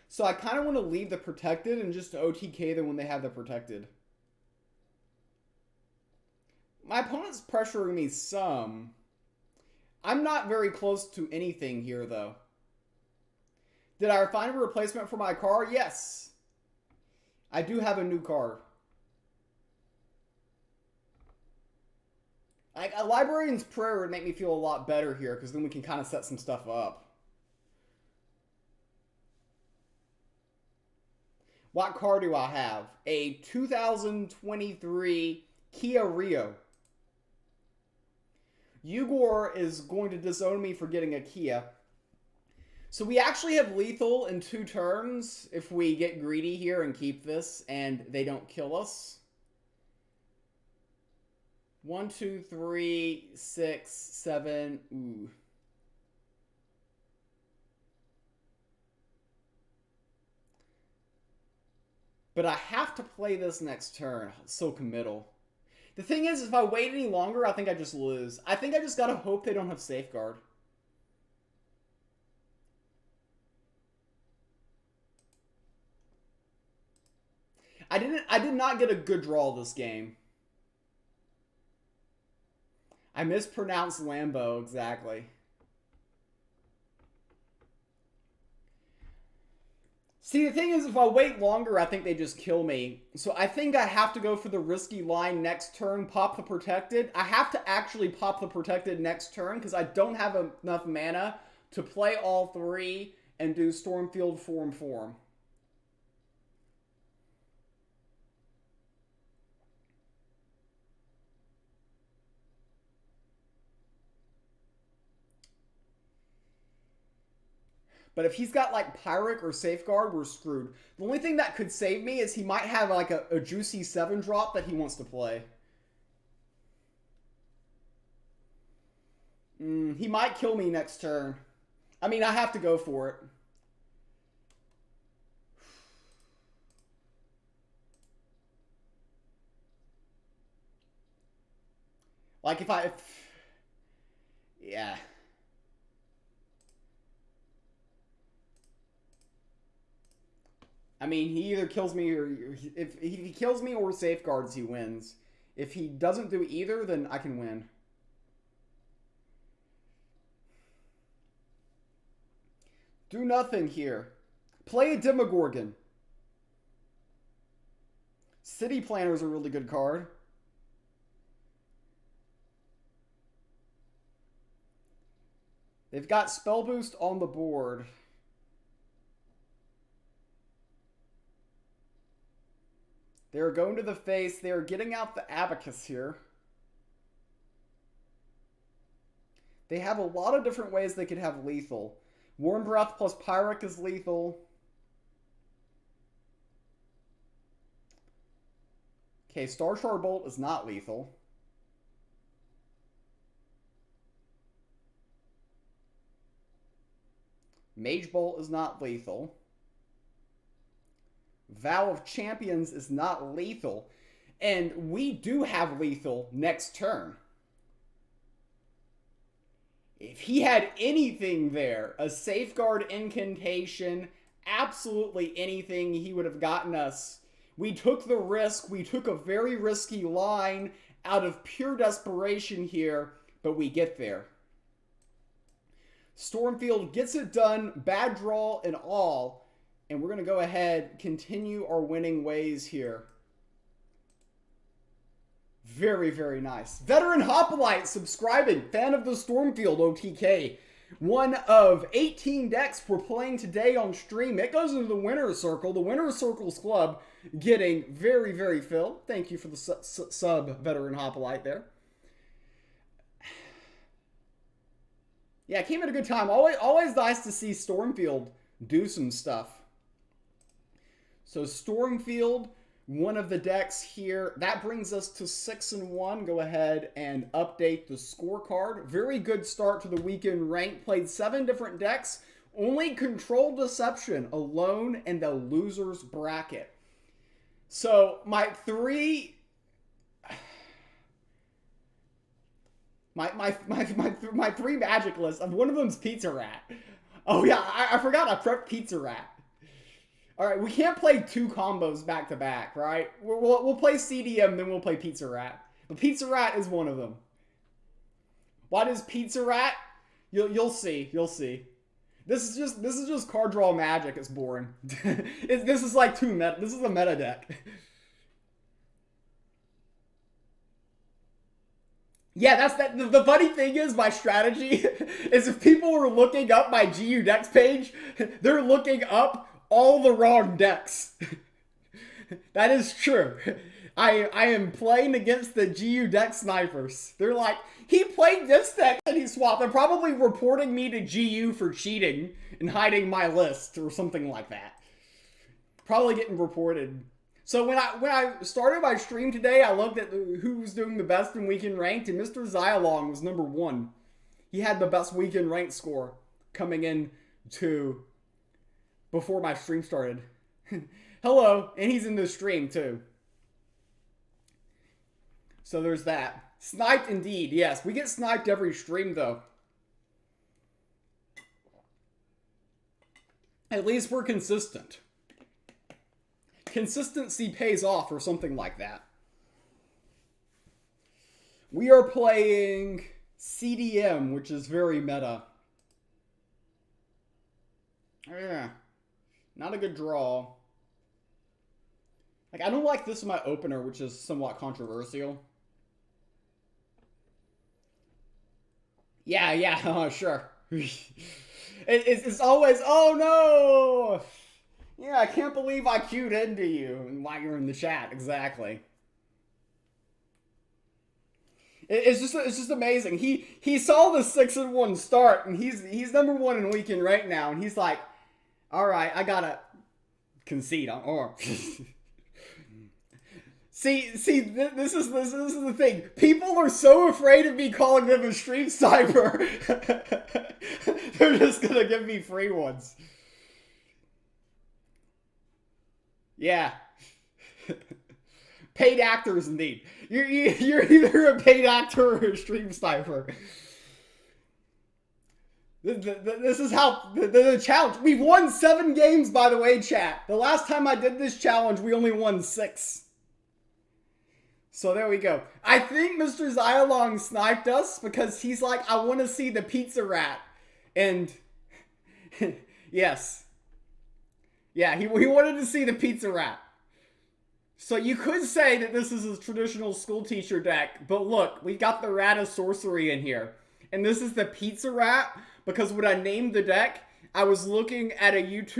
S1: So I kind of want to leave the Protected and just OTK them when they have the Protected. My opponent's pressuring me some. I'm not very close to anything here, though. Did I find a replacement for my card? Yes. I do have a new card. Like, a Librarian's Prayer would make me feel a lot better here, because then we can kind of set some stuff up. What card do I have? A 2023 Kia Rio. Ugor is going to disown me for getting a Kia. So we actually have lethal in 2 turns if we get greedy here and keep this and they don't kill us. 1, 2, 3, 6, 7. Ooh. But I have to play this next turn. It's so committal. The thing is, if I wait any longer, I think I just lose. I think I just gotta hope they don't have Safeguard. I did not get a good draw this game. I mispronounced Lambo, exactly. See, the thing is, if I wait longer, I think they just kill me. So I think I have to go for the risky line next turn, pop the Protected. I have to actually pop the Protected next turn, because I don't have enough mana to play all 3 and do Stormfield Form. But if he's got like Pyric or Safeguard, we're screwed. The only thing that could save me is he might have like a juicy 7-drop that he wants to play. He might kill me next turn. I mean, I have to go for it. Like yeah. I mean, he either kills me or... If he kills me or Safeguards, he wins. If he doesn't do either, then I can win. Do nothing here. Play a Demogorgon. City Planner is a really good card. They've got Spell Boost on the board. They're going to the face. They're getting out the Abacus here. They have a lot of different ways they could have lethal. Warm Breath plus Pyric is lethal. Okay, Starshard Bolt is not lethal. Mage Bolt is not lethal. Vow of Champions is not lethal. And we do have lethal next turn. If he had anything there, a Safeguard Incantation, absolutely anything, he would have gotten us. We took the risk. We took a very risky line out of pure desperation here, but we get there. Stormfield gets it done, bad draw and all. And we're going to go ahead, continue our winning ways here. Very, very nice. Veteran Hoplite subscribing. Fan of the Stormfield OTK. One of 18 decks we're playing today on stream. It goes into the Winner's Circle. The Winner's Circles Club getting very, very filled. Thank you for the sub, Veteran Hoplite there. Yeah, it came at a good time. Always nice to see Stormfield do some stuff. So Stormfield, one of the decks here. That brings us to 6-1. Go ahead and update the scorecard. Very good start to the weekend rank. Played 7 different decks. Only Control Deception alone in the loser's bracket. So my three Magic lists. One of them's Pizza Rat. Oh yeah, I forgot I prepped Pizza Rat. All right, we can't play 2 combos back to back, right? We'll play CDM, then we'll play Pizza Rat. But Pizza Rat is one of them. What is Pizza Rat? You'll see. You'll see. This is just card draw magic. It's boring. This is like this is a meta deck. Yeah, the funny thing is, my strategy is if people were looking up my GU Decks page, they're looking up all the wrong decks. That is true. I am playing against the GU deck snipers. They're like, he played this deck and he swapped. They're probably reporting me to GU for cheating and hiding my list or something like that. Probably getting reported. So when I started my stream today, I looked at who was doing the best in weekend ranked, and Mr. Zyalong was number 1. He had the best weekend ranked score coming in to before my stream started. Hello, and he's in the stream too. So there's that. Sniped indeed, yes. We get sniped every stream though. At least we're consistent. Consistency pays off or something like that. We are playing CDM, which is very meta. Yeah. Not a good draw. Like, I don't like this in my opener, which is somewhat controversial. Yeah, sure. It's always, oh no! Yeah, I can't believe I queued into you while you're in the chat. Exactly. It's just amazing. He saw the 6-1 start, and he's number 1 in weekend right now, and he's like, all right, I gotta concede on or. See, this is the thing. People are so afraid of me calling them a stream sniper. They're just gonna give me free ones. Yeah. Paid actors, indeed. You're either a paid actor or a stream sniper. This is how the challenge. We've won 7 games, by the way, chat. The last time I did this challenge, we only won 6. So there we go. I think Mr. Zyalong sniped us because he's like, I want to see the Pizza Rat. And yes. Yeah, he wanted to see the Pizza Rat. So you could say that this is a traditional school teacher deck, but look, we got the Rat of Sorcery in here. And this is the Pizza Rat because when I named the deck, I was looking at a GIF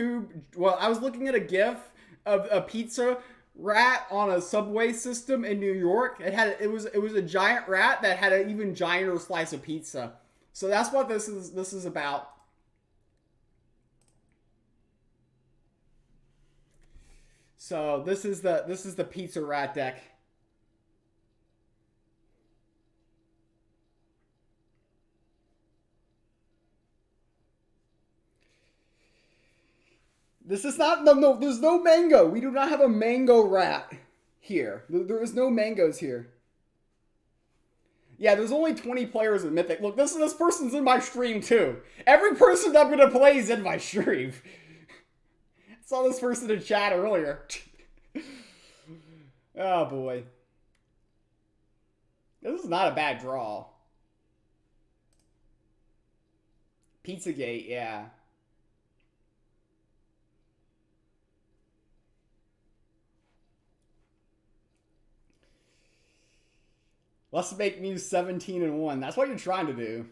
S1: of a pizza rat on a subway system in New York. It was a giant rat that had an even gianter slice of pizza. So that's what this is about. So this is the Pizza Rat deck. This is not, no, there's no mango. We do not have a mango rat here. There is no mangoes here. Yeah, there's only 20 players in Mythic. Look, this person's in my stream too. Every person I'm gonna play is in my stream. I saw this person in chat earlier. Oh boy. This is not a bad draw. Pizzagate, yeah. Let's make Muse 17-1. That's what you're trying to do.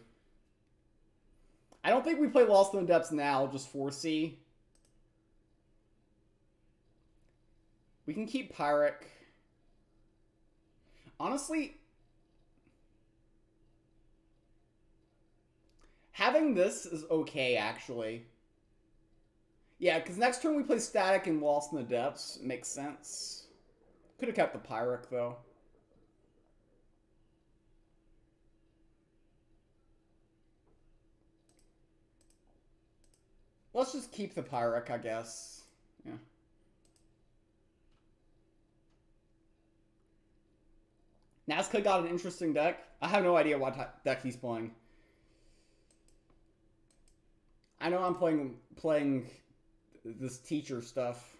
S1: I don't think we play Lost in the Depths now, just 4C. We can keep Pyric. Honestly, having this is okay, actually. Yeah, because next turn we play Static and Lost in the Depths. It makes sense. Could have kept the Pyric, though. Let's just keep the Pyric, I guess. Yeah. Nazca got an interesting deck. I have no idea what deck he's playing. I know I'm playing this teacher stuff.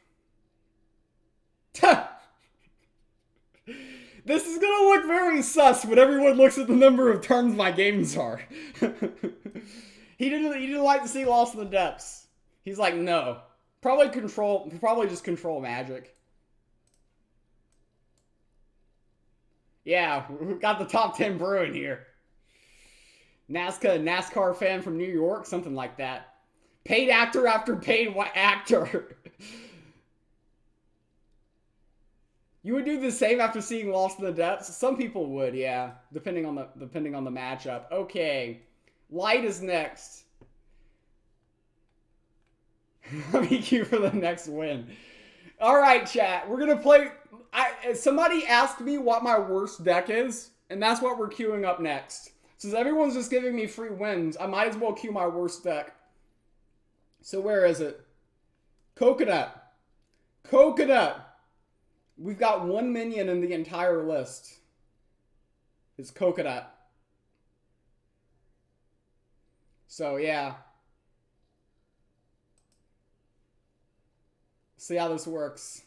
S1: This is gonna look very sus when everyone looks at the number of turns my games are. He didn't like to see Lost in the Depths. He's like, no. Probably just control Magic. Yeah, we've got the top 10 brewing here. NASCAR fan from New York, something like that. Paid actor after paid actor. You would do the same after seeing Lost in the Depths? Some people would, yeah, depending on the matchup. Okay, Light is next. BQ for the next win. All right, chat, we're gonna play. Somebody asked me what my worst deck is, and that's what we're queuing up next. Since everyone's just giving me free wins, I might as well queue my worst deck. So where is it? Coconut. Coconut. We've got one minion in the entire list. It's Coconut. So yeah. See how this works.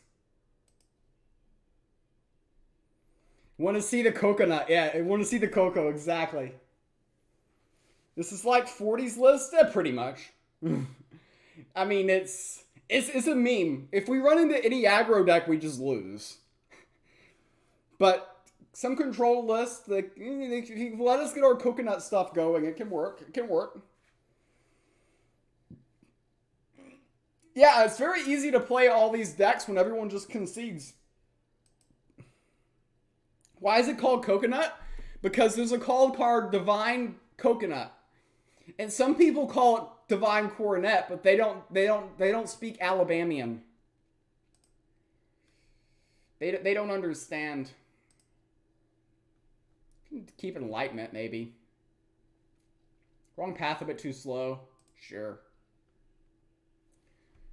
S1: Want to see the Coconut? Yeah, I want to see the Coco, exactly. This is like 40's list? Pretty much. I mean, it's a meme. If we run into any aggro deck, we just lose. But some control lists, if you let us get our Coconut stuff going, it can work. It can work. Yeah, it's very easy to play all these decks when everyone just concedes. Why is it called Coconut? Because there's a card called Divine Coconut. And some people call it Divine Coronet, but they don't speak Alabamian. They don't understand. Keep Enlightenment, maybe. Wrong path, a bit too slow. Sure.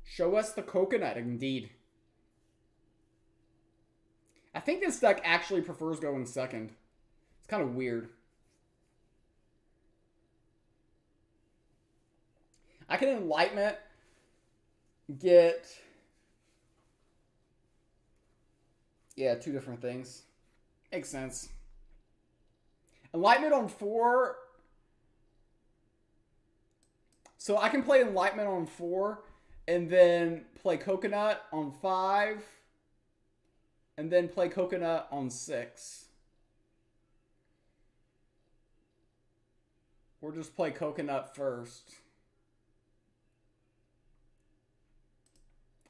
S1: Show us the Coconut, indeed. I think this deck actually prefers going second. It's kind of weird. I can Enlightenment, get... Yeah, two different things. Makes sense. Enlightenment on 4. So I can play Enlightenment on 4, and then play Coconut on 5, and then play Coconut on 6. Or just play Coconut first.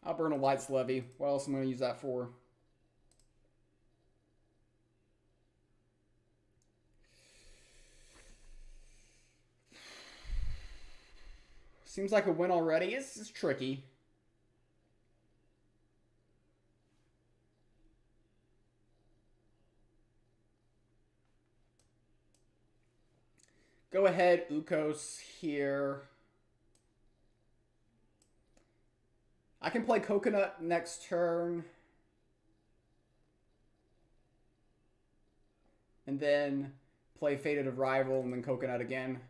S1: I'll burn a Light's Levy. What else am I going to use that for? Seems like a win already. It's tricky. Go ahead, Ukos here. I can play Coconut next turn. And then play Fated of Rival and then Coconut again.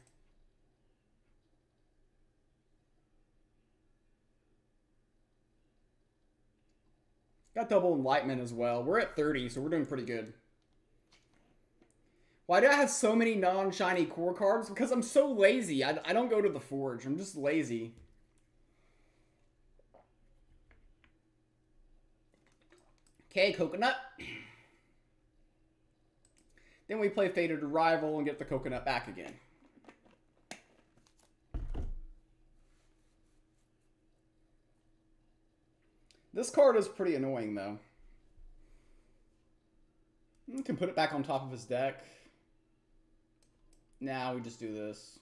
S1: Got double Enlightenment as well. We're at 30, so we're doing pretty good. Why do I have so many non-shiny core cards? Because I'm so lazy. I don't go to the Forge. I'm just lazy. Okay, Coconut. Then we play Fated Arrival and get the coconut back again. This card is pretty annoying, though. You can put it back on top of his deck. Now we just do this.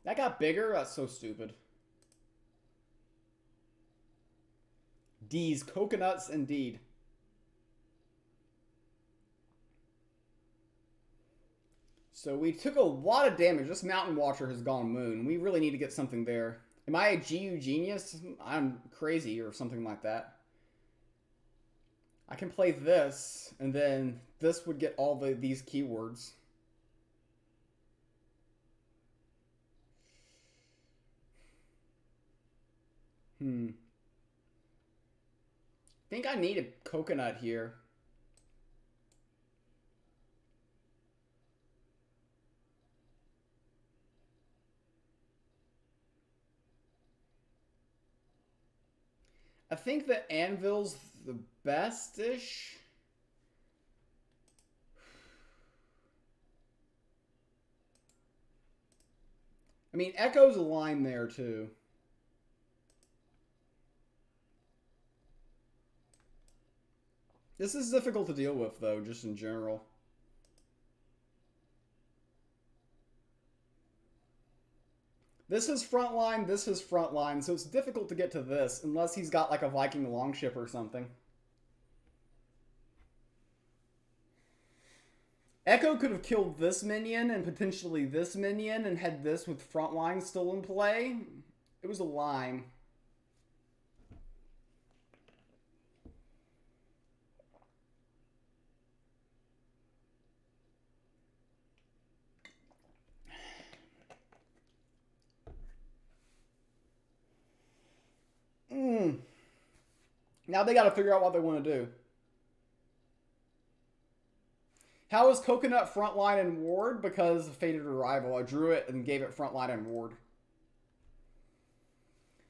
S1: That got bigger? That's so stupid. D's coconuts indeed. So we took a lot of damage. This Mountain Watcher has gone moon. We really need to get something there. Am I a GU genius? I'm crazy or something like that. I can play this, and then this would get all these keywords. I think I need a coconut here. I think the Anvil's the best-ish. I mean, Echo's a line there, too. This is difficult to deal with, though, just in general. This is frontline, this is frontline, so it's difficult to get to this, unless he's got like a Viking longship or something. Echo could have killed this minion and potentially this minion and had this with frontline still in play. It was a line. Now they got to figure out what they want to do. How is Coconut frontline and ward? Because of Fated Arrival. I drew it and gave it frontline and ward.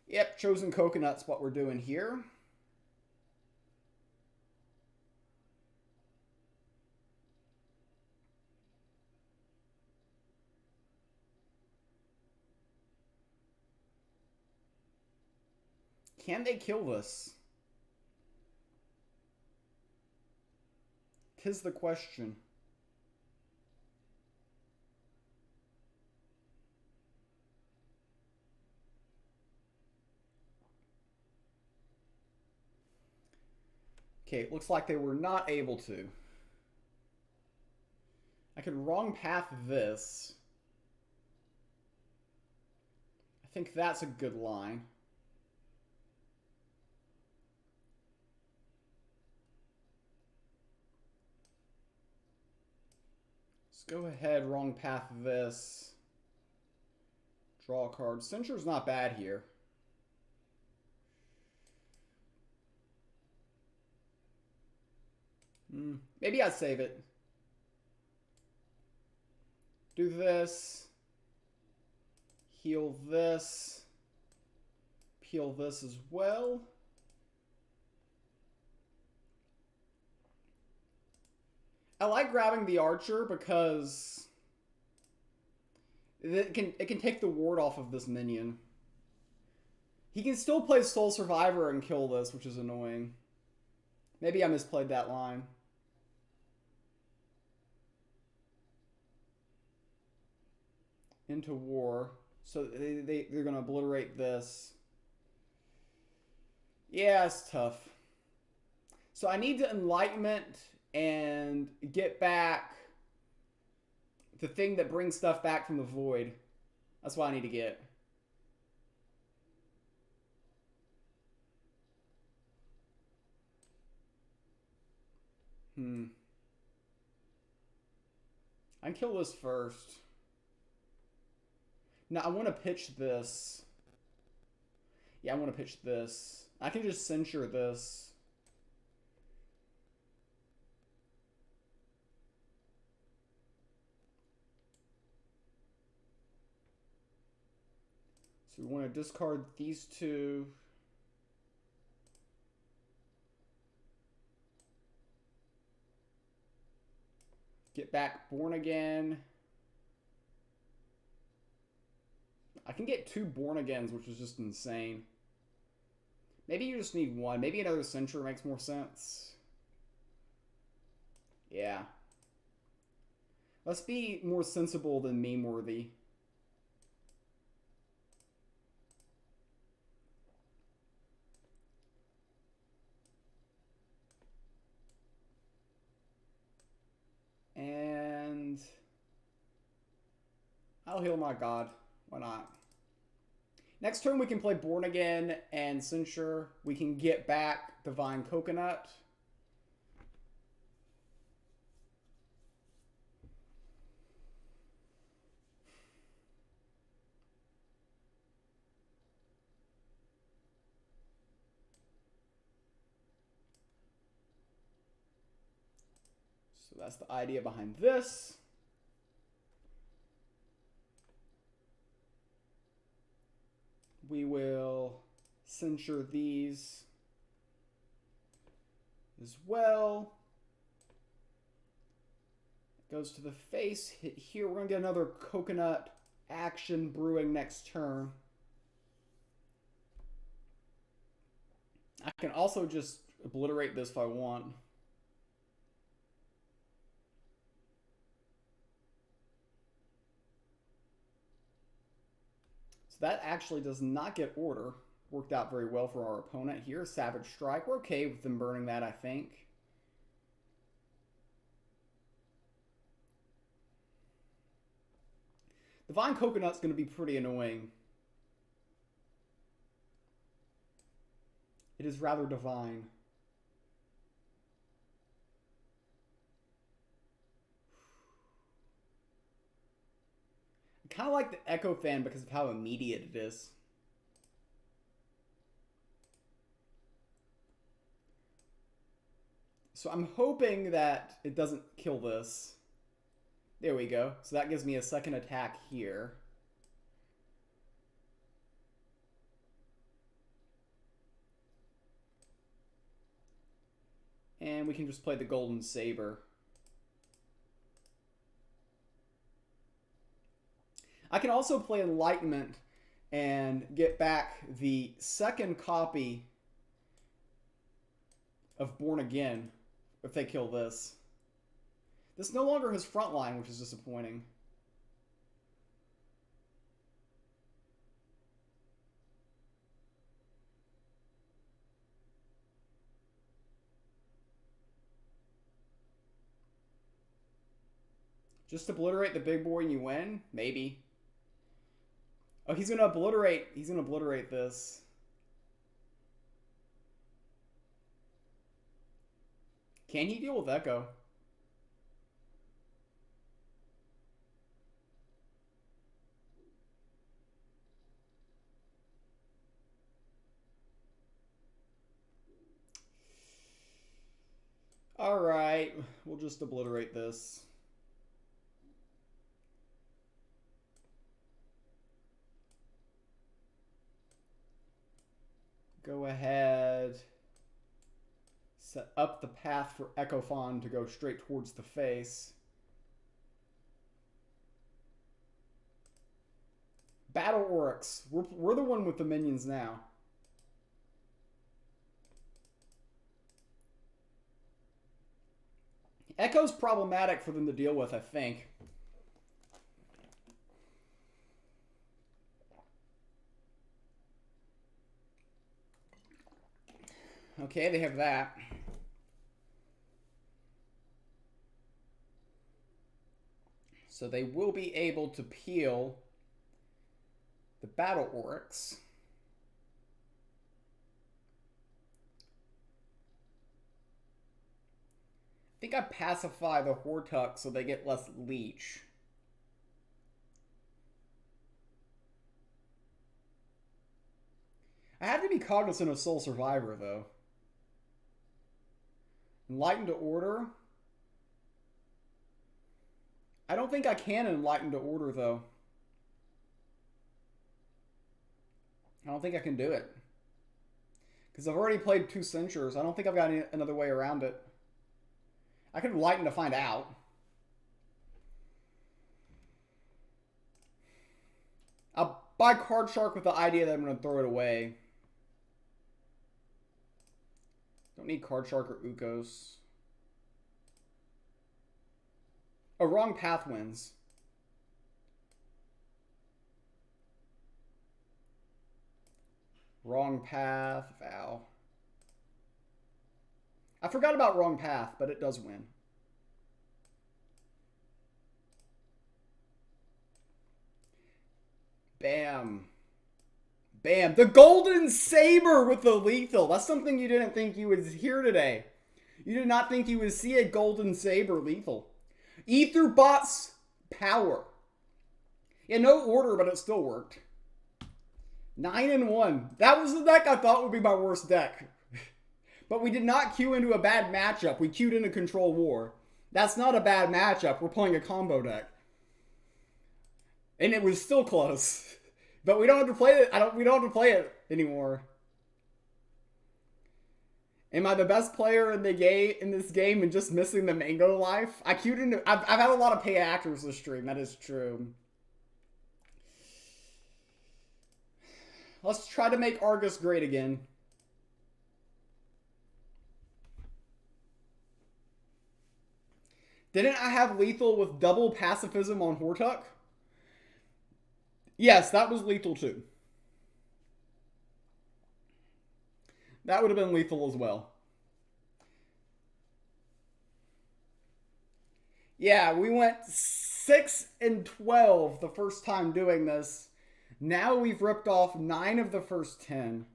S1: Yep, Chosen Coconut's what we're doing here. Can they kill this? 'Tis the question. Okay, it looks like they were not able to. I could wrong path this. I think that's a good line. Go ahead, wrong path this. Draw a card. Cincher's not bad here. Maybe I'd save it. Do this. Heal this. Peel this as well. I like grabbing the archer because it can take the ward off of this minion. He can still play Soul Survivor and kill this, which is annoying. Maybe I misplayed that line. Into war. So they're going to obliterate this. Yeah, it's tough. So I need to Enlightenment and get back the thing that brings stuff back from the void. That's what I need to get. I can kill this first. Now I want to pitch this. Yeah, I want to pitch this. I can just censure this. So we want to discard these two. Get back Born Again. I can get 2 Born Agains, which is just insane. Maybe you just need 1. Maybe another Censure makes more sense. Yeah. Let's be more sensible than meme-worthy. And I'll heal my god. Why not? Next turn we can play Born Again and Censure. We can get back Divine Coconut. So that's the idea behind this. We will censure these as well. Goes to the face. Hit here. We're going to get another coconut action brewing next turn. I can also just obliterate this if I want. So that actually does not get order. Worked out very well for our opponent here. Savage Strike. We're okay with them burning that, I think. Divine Coconut's going to be pretty annoying. It is rather divine. I kind of like the Echo Fan because of how immediate it is. So I'm hoping that it doesn't kill this. There we go. So that gives me a second attack here. And we can just play the Golden Saber. I can also play Enlightenment and get back the second copy of Born Again if they kill this. This no longer has Frontline, which is disappointing. Just obliterate the big boy and you win? Maybe. Oh, he's gonna obliterate this. Can he deal with Echo? Alright, we'll just obliterate this. Go ahead. Set up the path for Echofawn to go straight towards the face. Battle Oryx. We're the one with the minions now. Echo's problematic for them to deal with, I think. Okay, they have that. So they will be able to peel the Battle Oryx. I think I pacify the Hortuck so they get less leech. I have to be cognizant of Soul Survivor, though. Enlighten to Order. I don't think I can Enlighten to Order, though. I don't think I can do it. Because I've already played 2 Censures. I don't think I've got another way around it. I can Enlighten to find out. I'll buy Card Shark with the idea that I'm going to throw it away. Don't need Card Shark or Ukos. Oh, wrong path wins. Wrong path, Vow. I forgot about wrong path, but it does win. Bam. Bam. The Golden Saber with the lethal. That's something you didn't think you would hear today. You did not think you would see a Golden Saber lethal. Aetherbot's power. In no order, but it still worked. 9-1. That was the deck I thought would be my worst deck. But we did not queue into a bad matchup. We queued into Control War. That's not a bad matchup. We're playing a combo deck. And it was still close. But we don't have to play it. We don't have to play it anymore. Am I the best player in the game in this game and just missing the mango life? I queued into. I've had a lot of pay actors this stream. That is true. Let's try to make Argus great again. Didn't I have lethal with double pacifism on Hortuck? Yes, that was lethal too. That would have been lethal as well. Yeah, we went 6-12 the first time doing this. Now we've ripped off 9 of the first 10.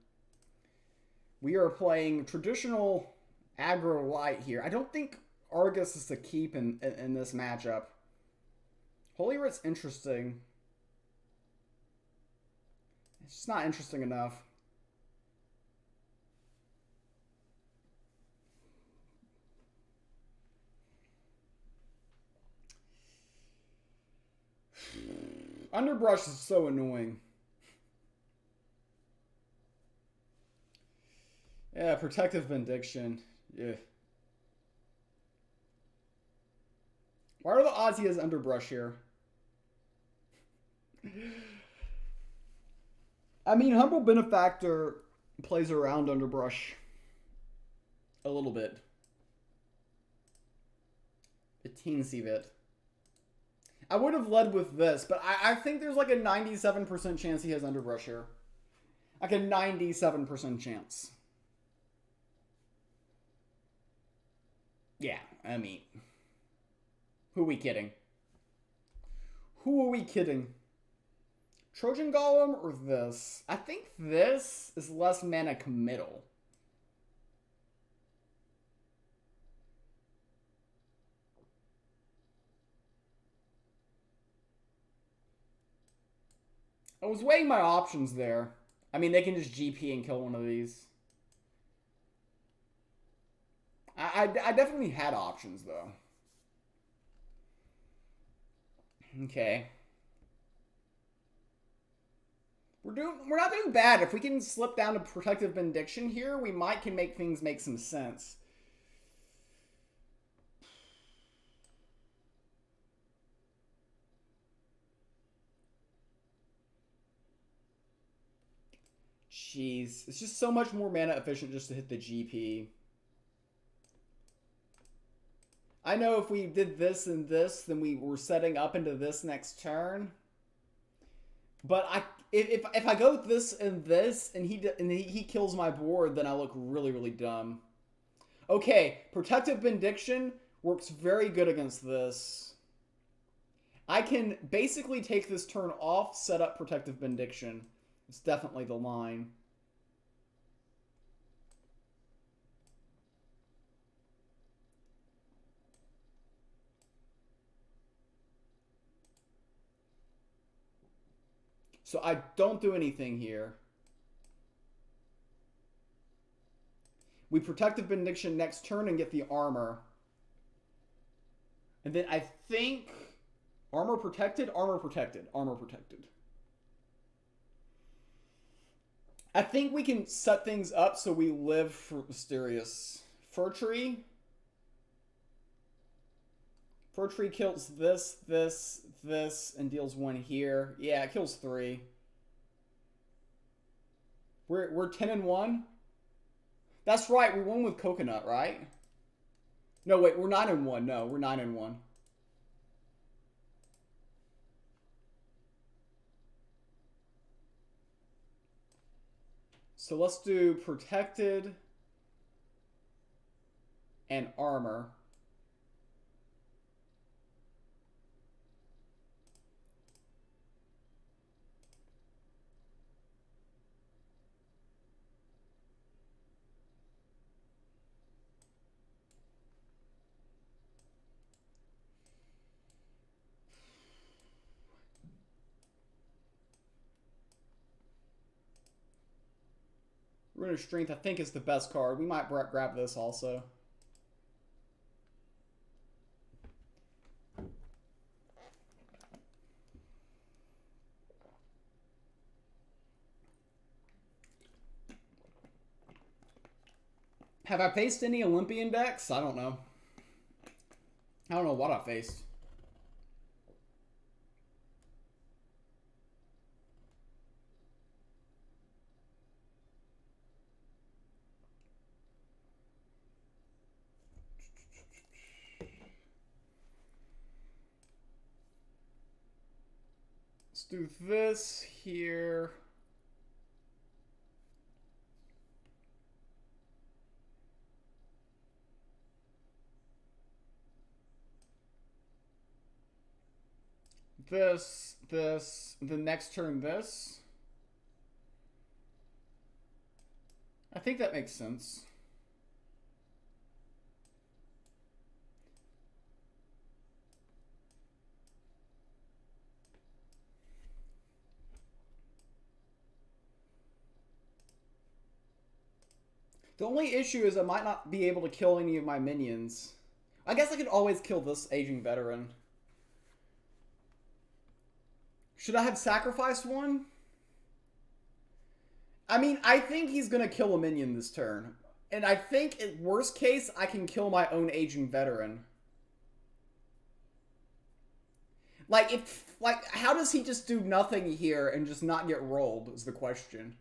S1: We are playing traditional aggro light here. I don't think Argus is to keep in this matchup. Holy Writ's interesting. It's just not interesting enough. Underbrush is so annoying. Yeah, Protective Benediction. Yeah. What are the odds he has Underbrush here? I mean, Humble Benefactor plays around Underbrush a little bit. A teensy bit. I would have led with this, but I think there's like a 97% chance he has Underbrush here. Like a 97% chance. Yeah, I mean, who are we kidding? Who are we kidding? Trojan Golem or this? I think this is less mana committal. I was weighing my options there. I mean, they can just GP and kill one of these. I definitely had options, though. Okay. We're not doing bad. If we can slip down to Protective Benediction here, we can make things make some sense. Jeez. It's just so much more mana efficient just to hit the GP. I know if we did this and this, then we were setting up into this next turn. But if I go this and this, and he kills my board, then I look really, really dumb. Okay, Protective Benediction works very good against this. I can basically take this turn off, set up Protective Benediction. It's definitely the line. So I don't do anything here. We Protective Benediction next turn and get the armor. And then I think armor protected, armor protected, armor protected. I think we can set things up so we live for Mysterious. Fur Tree. Pro tree kills this, this, this, and deals 1 here. Yeah, it kills 3. We're 10-1. That's right. We won with coconut, right? No, wait. We're 9-1. No, we're 9-1. So let's do protected and armor. Rune of Strength, I think, is the best card. We might grab this also. Have I faced any Olympian decks? I don't know. I don't know what I faced. Let's do this here. This, the next turn this. I think that makes sense. The only issue is I might not be able to kill any of my minions. I guess I could always kill this aging veteran. Should I have sacrificed one? I mean, I think he's going to kill a minion this turn. And I think, at worst case, I can kill my own aging veteran. Like, how does he just do nothing here and just not get rolled, is the question.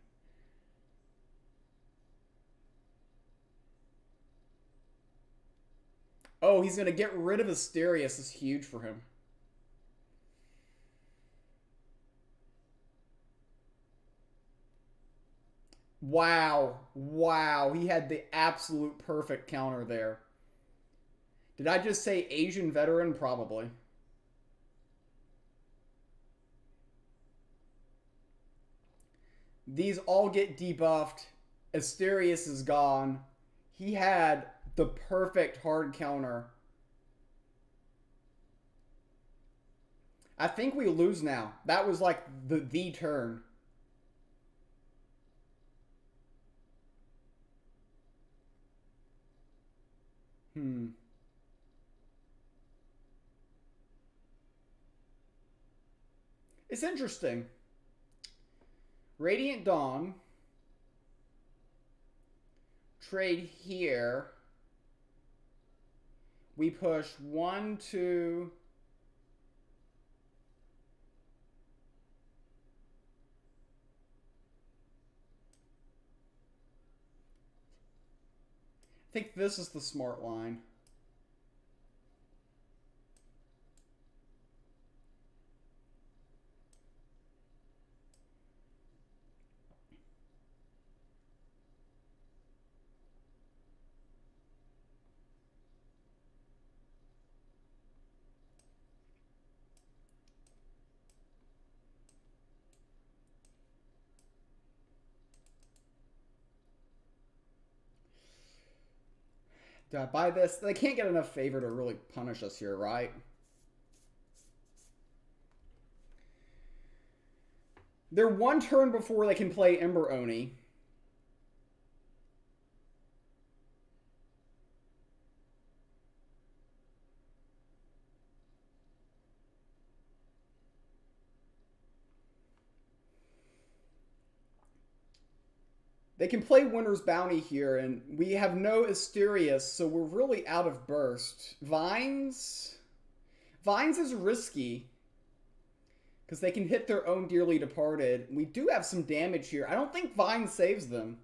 S1: Oh, he's going to get rid of Asterius. This is huge for him. Wow. Wow. He had the absolute perfect counter there. Did I just say Asian veteran? Probably. These all get debuffed. Asterius is gone. He had the perfect hard counter. I think we lose now. That was like the turn. It's interesting. Radiant Dawn. Trade here. We push 1, 2. I think this is the smart line. Do I buy this? They can't get enough favor to really punish us here, right? They're 1 turn before they can play Ember Oni. They can play Winter's Bounty here, and we have no Asterius, so we're really out of burst. Vines? Vines is risky because they can hit their own dearly departed. We do have some damage here. I don't think Vines saves them.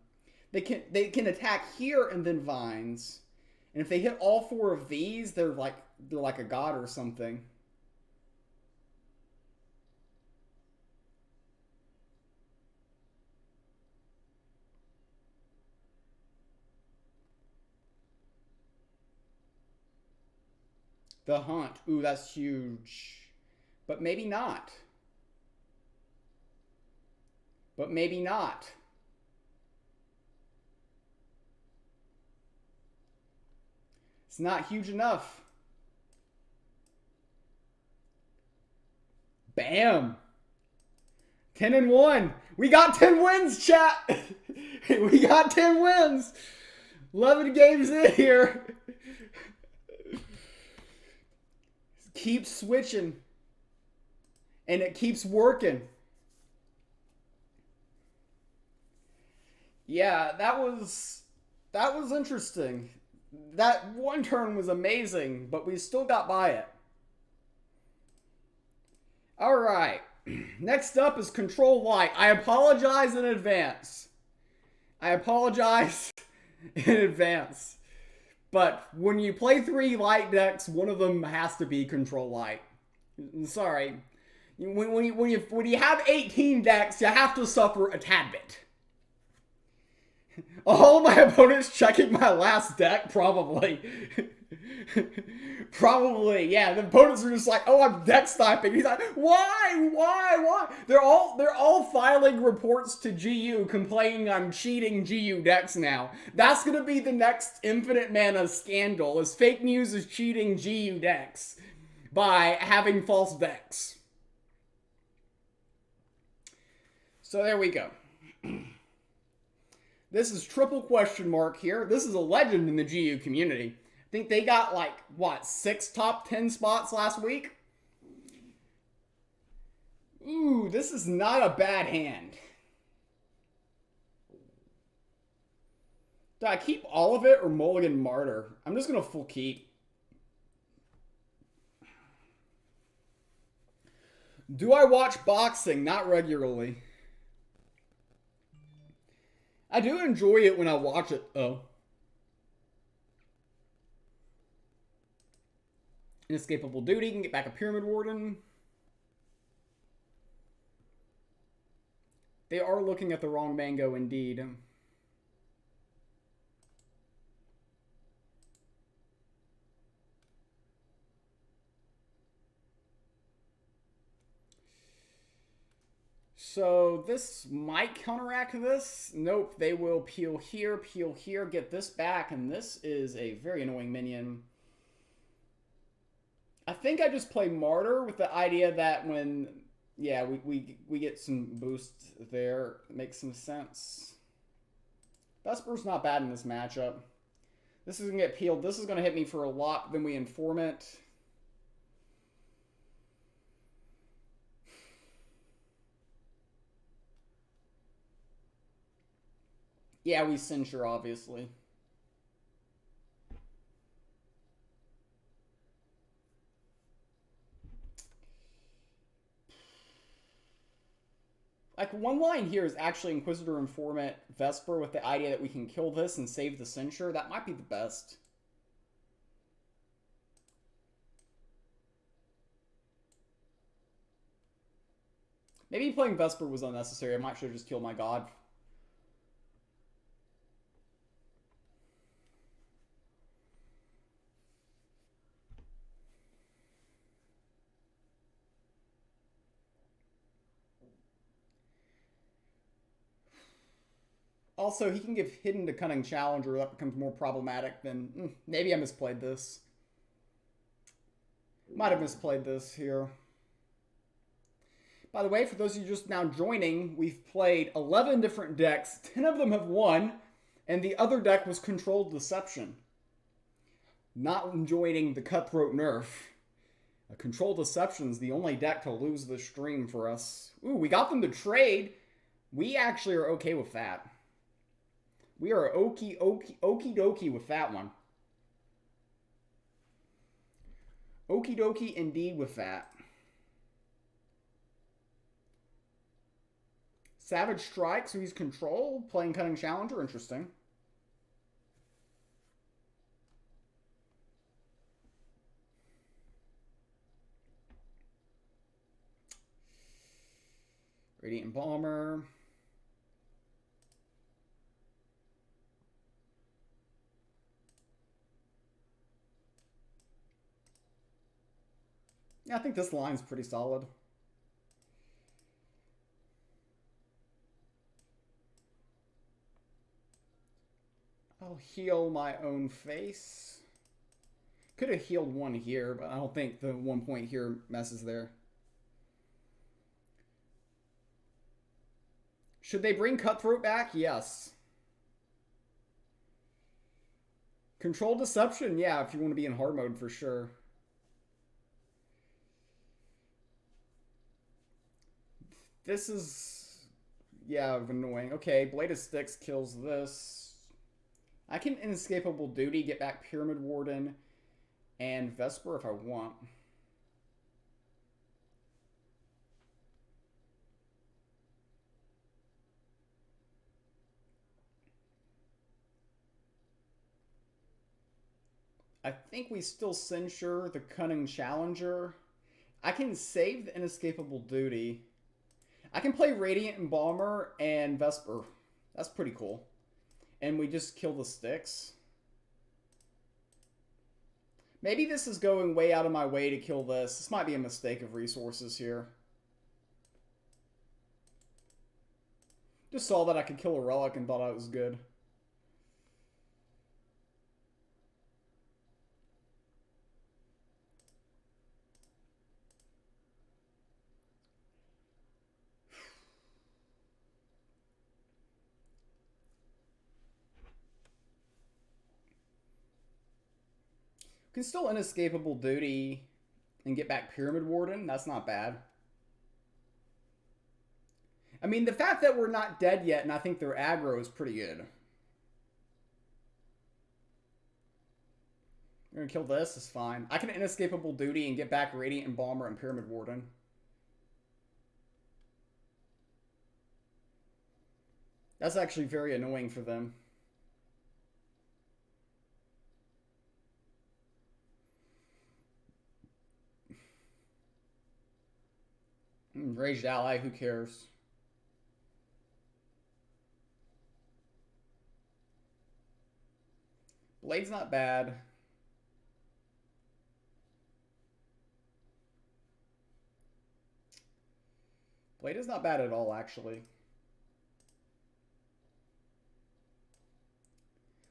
S1: They can attack here and then Vines. And if they hit all 4 of these, they're like a god or something. The Hunt. Ooh, that's huge. But maybe not. But maybe not. It's not huge enough. Bam. 10-1. We got 10 wins, chat. We got 10 wins. 11 games in here. Keep switching. And it keeps working. Yeah, that was interesting. That one turn was amazing, but we still got by it. All right. Next up is Control Light. I apologize in advance. But when you play 3 light decks, one of them has to be Control Light. Sorry. When you have 18 decks, you have to suffer a tad bit. All my opponents checking my last deck? Probably. Probably, yeah. The opponents are just like, oh, I'm deck sniping. He's like, why? They're all filing reports to GU complaining I'm cheating GU decks now. That's gonna be the next Infinite Mana scandal, is FakeMews is cheating GU decks by having false decks. So there we go. This is triple question mark here. This is a legend in the GU community. I think they got like, what, 6 top 10 spots last week? Ooh, this is not a bad hand. Do I keep all of it or mulligan Martyr? I'm just going to full keep. Do I watch boxing? Not regularly. I do enjoy it when I watch it, though. Inescapable Duty, can get back a Pyramid Warden. They are looking at the wrong mango, indeed. So this might counteract this. Nope, they will peel here, get this back, and this is a very annoying minion. I think I just play Martyr with the idea that when, yeah, we get some boost there. It makes some sense. Vesper's not bad in this matchup. This is going to get peeled. This is going to hit me for a lot. Then we Informant. Yeah, we Censure, obviously. Like, one line here is actually Inquisitor, Informant, Vesper with the idea that we can kill this and save the Censure. That might be the best. Maybe playing Vesper was unnecessary. I might should have just killed my god. Also, he can give Hidden to Cunning Challenger. That becomes more problematic than... maybe I misplayed this. Might have misplayed this here. By the way, for those of you just now joining, we've played 11 different decks. 10 of them have won, and the other deck was Controlled Deception. Not enjoying the Cutthroat nerf. Controlled Deception's the only deck to lose the stream for us. Ooh, we got them to trade. We actually are okay with that. We are okie dokie with that one. Okie Okie dokie indeed with that. Savage Strike, so he's control. Playing Cunning Challenger, interesting. Radiant Bomber. Yeah, I think this line's pretty solid. I'll heal my own face. Could have healed one here, but I don't think the 1 point here messes there. Should they bring Cutthroat back? Yes. Control Deception, yeah, if you want to be in hard mode for sure. This is, yeah, annoying. Okay, Blade of Sticks kills this. I can Inescapable Duty, get back Pyramid Warden and Vesper if I want. I think we still censure the Cunning Challenger. I can save the Inescapable Duty. I can play Radiant Embalmer and Vesper. That's pretty cool. And we just kill the sticks. Maybe this is going way out of my way to kill this. This might be a mistake of resources here. Just saw that I could kill a relic and thought I was good. Can still Inescapable Duty and get back Pyramid Warden. That's not bad. I mean, the fact that we're not dead yet and I think they're aggro is pretty good. We're going to kill this. It's fine. I can Inescapable Duty and get back Radiant Embalmer and Pyramid Warden. That's actually very annoying for them. Raged Ally, who cares? Blade's not bad. Blade is not bad at all, actually.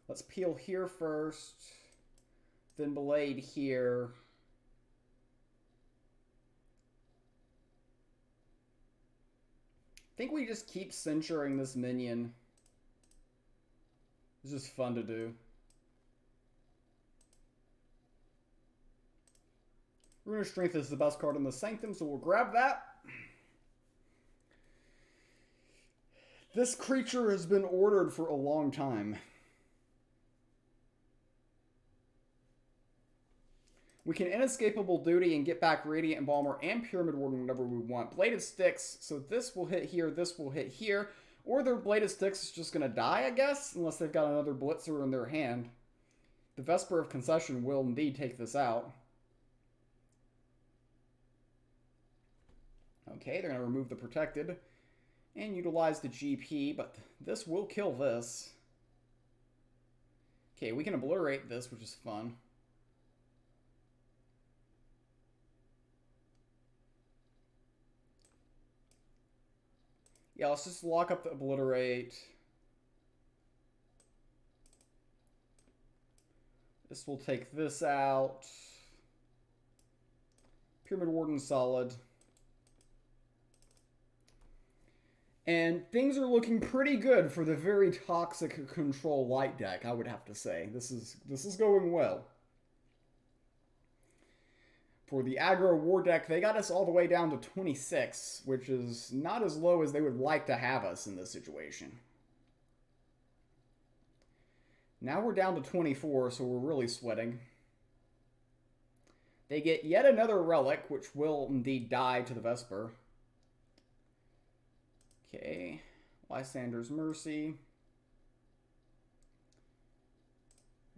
S1: Let's peel here first. Then Blade here. I think we just keep censuring this minion. It's just fun to do. Rune of Strength is the best card in the Sanctum, so we'll grab that. This creature has been ordered for a long time. We can Inescapable Duty and get back Radiant Embalmer and Pyramid Warden whenever we want. Blade of Sticks, so this will hit here, this will hit here. Or their Blade of Sticks is just going to die, I guess, unless they've got another Blitzer in their hand. The Vesper of Concession will indeed take this out. Okay, they're going to remove the Protected and utilize the GP, but this will kill this. Okay, we can obliterate this, which is fun. Yeah, let's just lock up the obliterate. This will take this out. Pyramid Warden solid. And things are looking pretty good for the very toxic control light deck, I would have to say. This is going well. For the aggro war deck, they got us all the way down to 26, which is not as low as they would like to have us in this situation. Now we're down to 24, so we're really sweating. They get yet another relic, which will indeed die to the Vesper. Okay. Lysander's Mercy.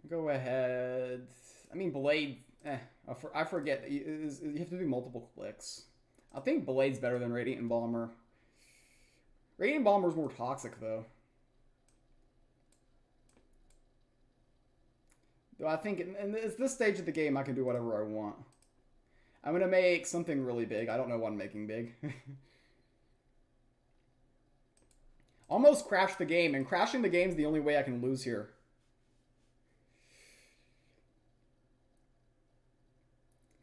S1: Go ahead. I mean, Blade. I forget. You have to do multiple clicks. I think Blade's better than Radiant Bomber. Radiant Bomber's more toxic, though. Though I think in this stage of the game, I can do whatever I want. I'm going to make something really big. I don't know what I'm making big. Almost crashed the game, and crashing the game is the only way I can lose here.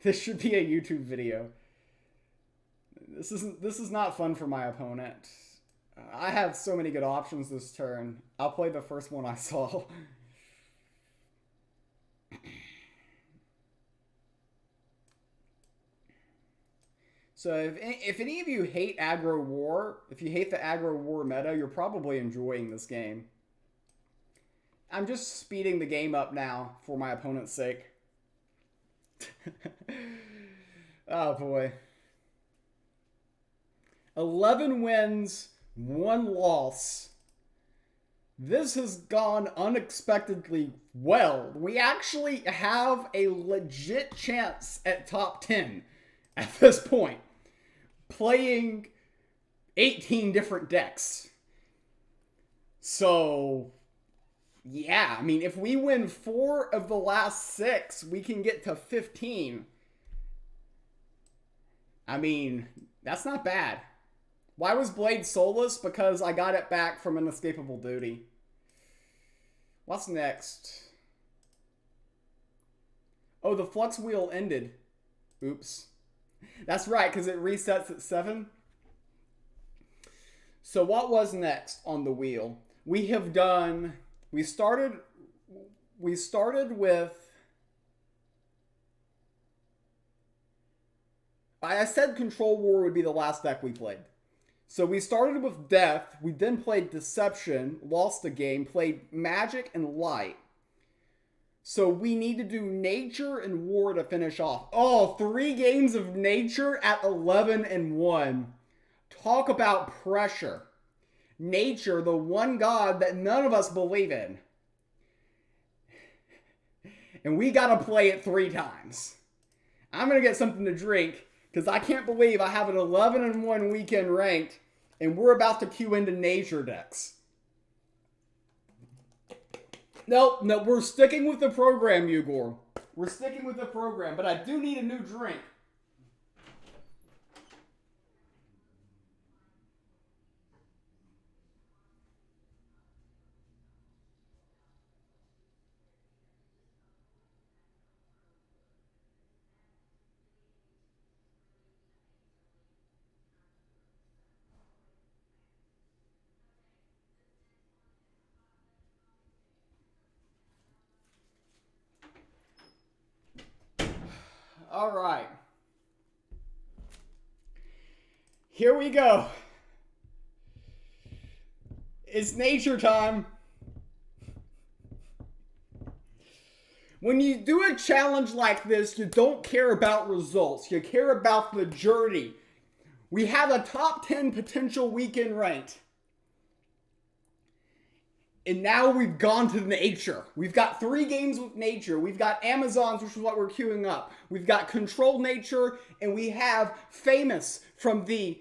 S1: This should be a YouTube video. This is not fun for my opponent. I have so many good options this turn. I'll play the first one I saw. So if any of you hate aggro war, if you hate the aggro war meta, you're probably enjoying this game. I'm just speeding the game up now for my opponent's sake. Oh boy. 11 wins, 1 loss. This has gone unexpectedly well. We actually have a legit chance at top 10 at this point. Playing 18 different decks. So, yeah, I mean, if we win 4 of the last 6, we can get to 15. I mean, that's not bad. Why was Blade soulless? Because I got it back from Inescapable Duty. What's next? Oh, the Flux Wheel ended. Oops. That's right, because it resets at 7. So what was next on the wheel? We have done... We started with... I said Control War would be the last deck we played. So we started with Death, we then played Deception, lost the game, played Magic and Light. So we need to do Nature and War to finish off. Oh, 3 games of Nature at 11-1. Talk about pressure. Nature, the one god that none of us believe in. And we gotta play it 3 times. I'm gonna get something to drink, because I can't believe I have an 11-1 weekend ranked, and we're about to queue into Nature decks. Nope, we're sticking with the program, Ugor. We're sticking with the program, but I do need a new drink. All right. Here we go. It's Nature time. When you do a challenge like this, you don't care about results. You care about the journey. We have a top 10 potential weekend ranked. And now we've gone to Nature. We've got 3 games with Nature. We've got Amazons, which is what we're queuing up. We've got Control Nature, and we have Famous from the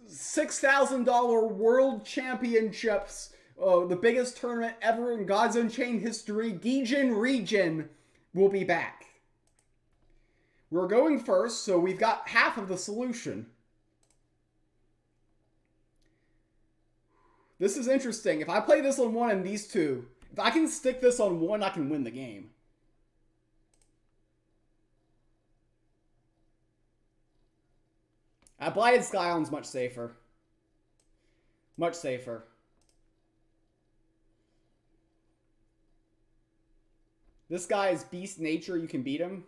S1: $6,000 World Championships, the biggest tournament ever in Gods Unchained history. Degen region will be back. We're going first, so we've got half of the solution. This is interesting. If I play this on 1 and these 2, if I can stick this on 1, I can win the game. Blighted Skyland's much safer. Much safer. This guy is Beast Nature. You can beat him.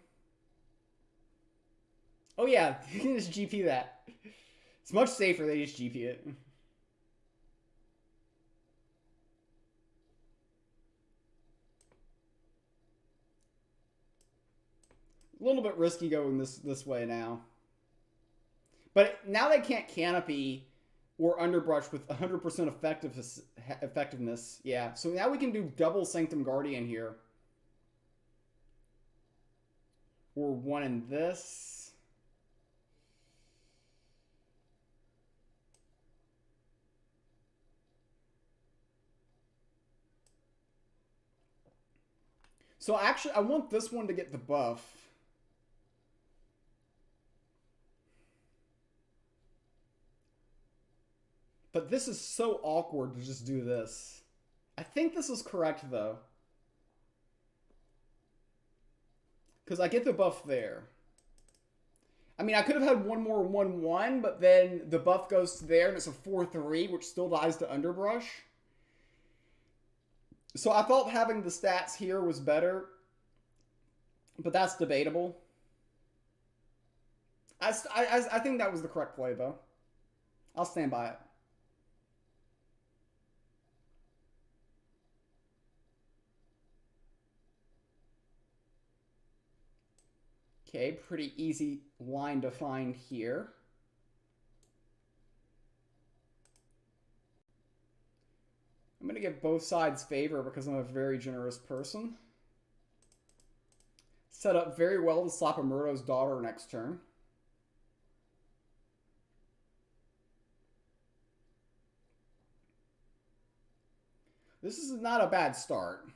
S1: Oh yeah, you can just GP that. It's much safer. They just GP it. A little bit risky going this way now. But now they can't canopy or underbrush with 100% effectiveness. Yeah, so now we can do double Sanctum Guardian here. Or one in this. So actually, I want this one to get the buff. But this is so awkward to just do this. I think this is correct, though. Because I get the buff there. I mean, I could have had one more 1-1, but then the buff goes to there, and it's a 4-3, which still dies to Underbrush. So I thought having the stats here was better, but that's debatable. I think that was the correct play, though. I'll stand by it. Okay, pretty easy line to find here. I'm going to give both sides favor because I'm a very generous person. Set up very well to slap a Murdo's daughter next turn. This is not a bad start.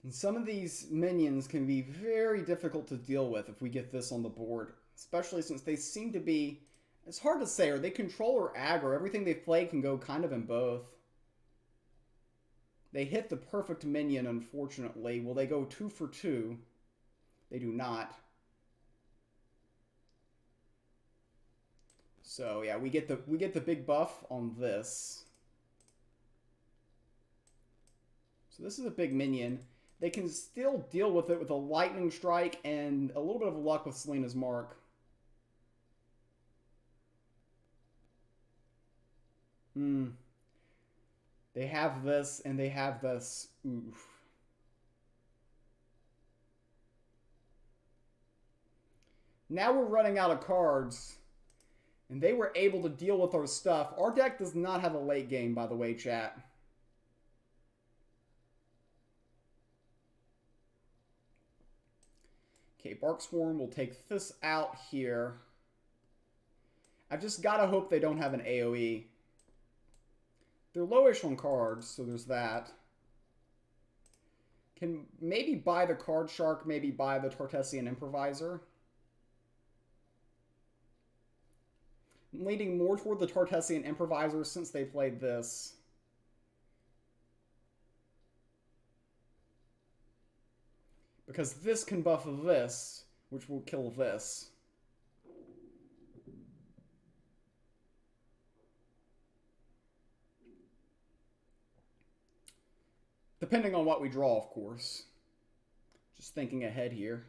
S1: And some of these minions can be very difficult to deal with if we get this on the board. Especially since they seem to be... It's hard to say. Are they control or aggro? Everything they play can go kind of in both. They hit the perfect minion, unfortunately. Will they go 2 for 2? They do not. So yeah, we get the big buff on this. So this is a big minion. They can still deal with it with a lightning strike and a little bit of luck with Selena's Mark. They have this and they have this. Oof. Now we're running out of cards. And they were able to deal with our stuff. Our deck does not have a late game, by the way, chat. Okay, Bark Swarm will take this out here. I just gotta hope they don't have an AoE. They're lowish on cards, so there's that. Can maybe buy the Card Shark, maybe buy the Tartessian Improviser. I'm leaning more toward the Tartessian Improviser since they played this. Because this can buff this, which will kill this. Depending on what we draw, of course. Just thinking ahead here.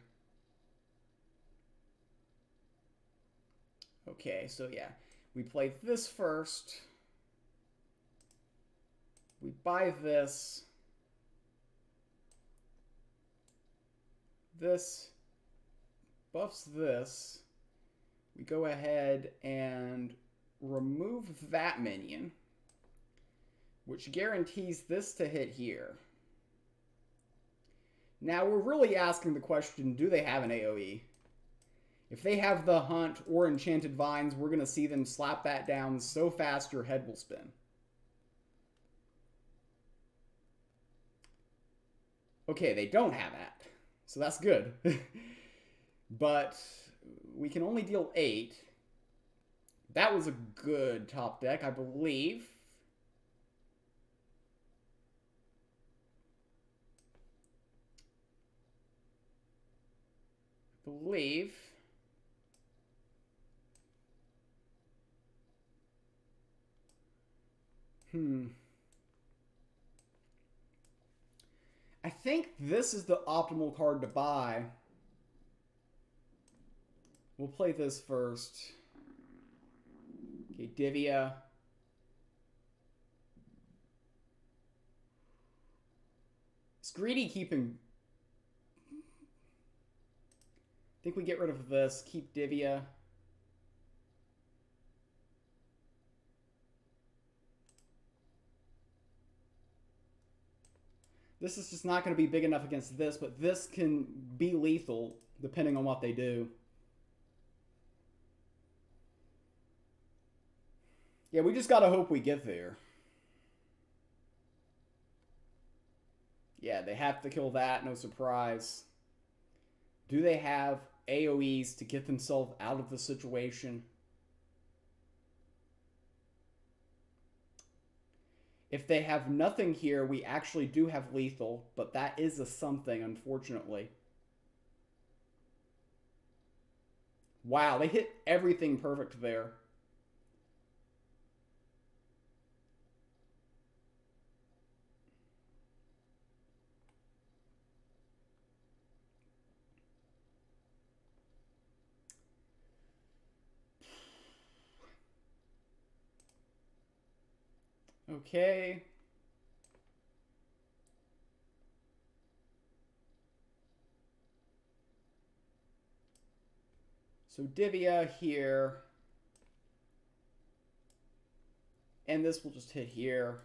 S1: Okay, so yeah. We play this first. We buy this. This buffs this. We go ahead and remove that minion, which guarantees this to hit here. Now we're really asking the question, do they have an AoE? If they have the Hunt or Enchanted Vines, we're going to see them slap that down so fast your head will spin. Okay, they don't have that. So that's good. But we can only deal 8. That was a good top deck, I believe. I think this is the optimal card to buy. We'll play this first. Okay, Divya. Is Greedy keeping... think we get rid of this. Keep Divya. This is just not going to be big enough against this, but this can be lethal depending on what they do. Yeah, we just got to hope we get there. Yeah, they have to kill that, no surprise. Do they have AoEs to get themselves out of the situation? If they have nothing here, we actually do have lethal, but that is a something, unfortunately. Wow, they hit everything perfect there. Okay. So Divya here. And this will just hit here.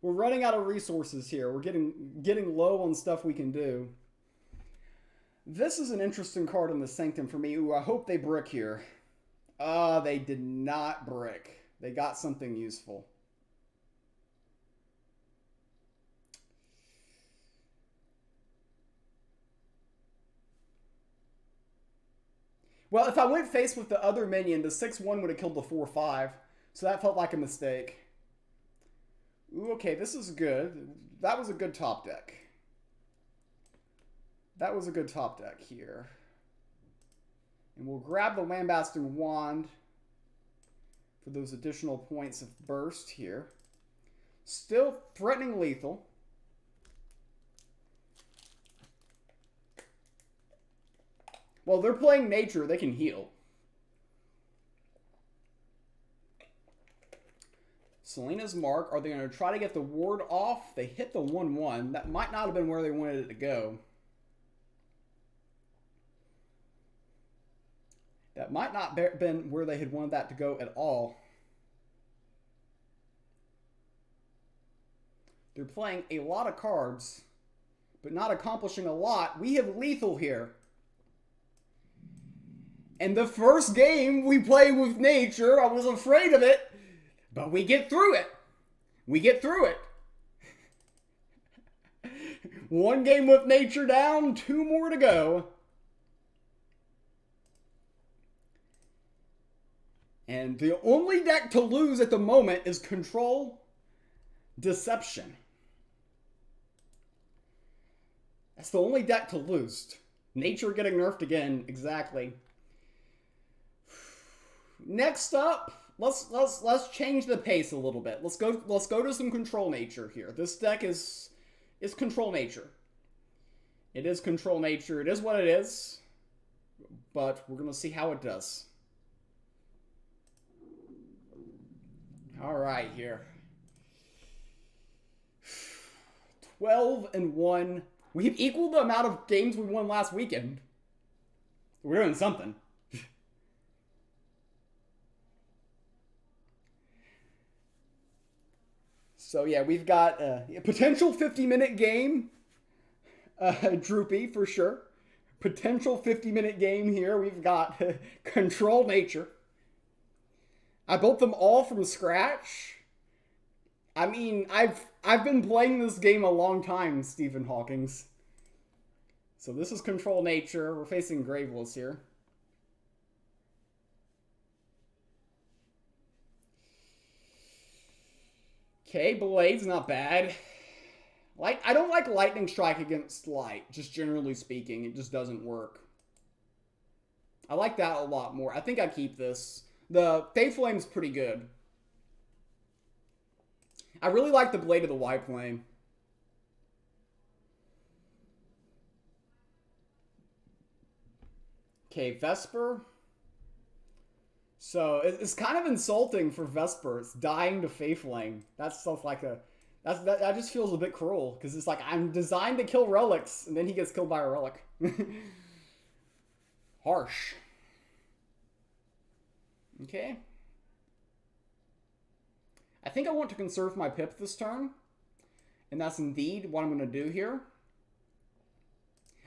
S1: We're running out of resources here. We're getting low on stuff we can do. This is an interesting card in the Sanctum for me. Ooh, I hope they brick here. They did not brick. They got something useful. Well, if I went face with the other minion, the 6-1 would have killed the 4-5. So that felt like a mistake. Ooh, okay, this is good. That was a good top deck. That was a good top deck here. And we'll grab the Lambasting Wand for those additional points of burst here. Still threatening lethal. Well, they're playing nature. They can heal. Selena's Mark. Are they going to try to get the ward off? They hit the 1-1. That might not have been where they wanted it to go. That might not have been where they had wanted that to go at all. They're playing a lot of cards, but not accomplishing a lot. We have lethal here. And the first game we played with nature, I was afraid of it, but we get through it. We get through it. One game with nature down, 2 more to go. And the only deck to lose at the moment is Control Deception. That's the only deck to lose. Nature getting nerfed again, exactly. Next up, let's change the pace a little bit. Let's go to some Control Nature here. This deck is Control Nature. It is Control Nature. It is what it is. But we're gonna see how it does. All right, here. 12-1. We've equaled the amount of games we won last weekend. We're doing something. So yeah, we've got a potential 50-minute game. Droopy, for sure. Potential 50-minute game here. We've got Control Nature. I built them all from scratch. I mean, I've been playing this game a long time, Stephen Hawkins. So this is Control Nature. We're facing Graveless here. Okay, Blade's not bad. I don't like Lightning Strike against Light, just generally speaking. It just doesn't work. I like that a lot more. I think I keep this. The Fey Flame's pretty good. I really like the Blade of the Y Plane. Okay, Vesper. So it's kind of insulting for Vesper. It's dying to Fey Flame. That's stuff like That just feels a bit cruel, because it's like, I'm designed to kill relics, and then he gets killed by a relic. Harsh. Okay. I think I want to conserve my pip this turn, and that's indeed what I'm going to do here.